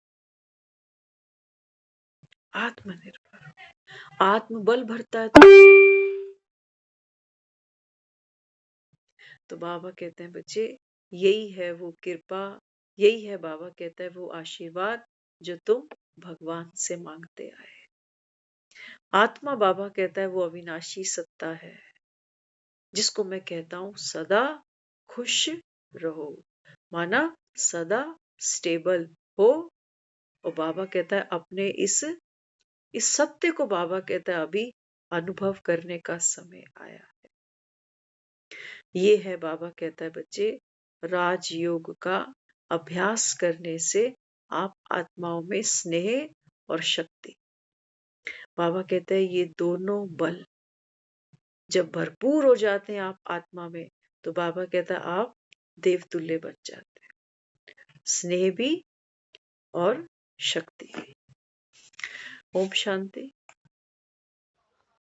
Speaker 2: आत्मनिर्भर हो। आत्मबल भरता है तो बाबा कहते हैं बच्चे यही है वो कृपा, यही है बाबा कहता है वो आशीर्वाद जो तुम भगवान से मांगते आए। आत्मा बाबा कहता है वो अविनाशी सत्ता है, जिसको मैं कहता हूं सदा खुश रहो, माना सदा स्टेबल हो। और बाबा कहता है अपने इस सत्य को बाबा कहता है अभी अनुभव करने का समय आया है। ये है बाबा कहता है बच्चे राजयोग का अभ्यास करने से आप आत्माओं में स्नेह और शक्ति, बाबा कहते हैं ये दोनों बल जब भरपूर हो जाते हैं आप आत्मा में, तो बाबा कहता है आप देवतुल्य बन जाते हैं, स्नेह भी और शक्ति भी। ओम शांति।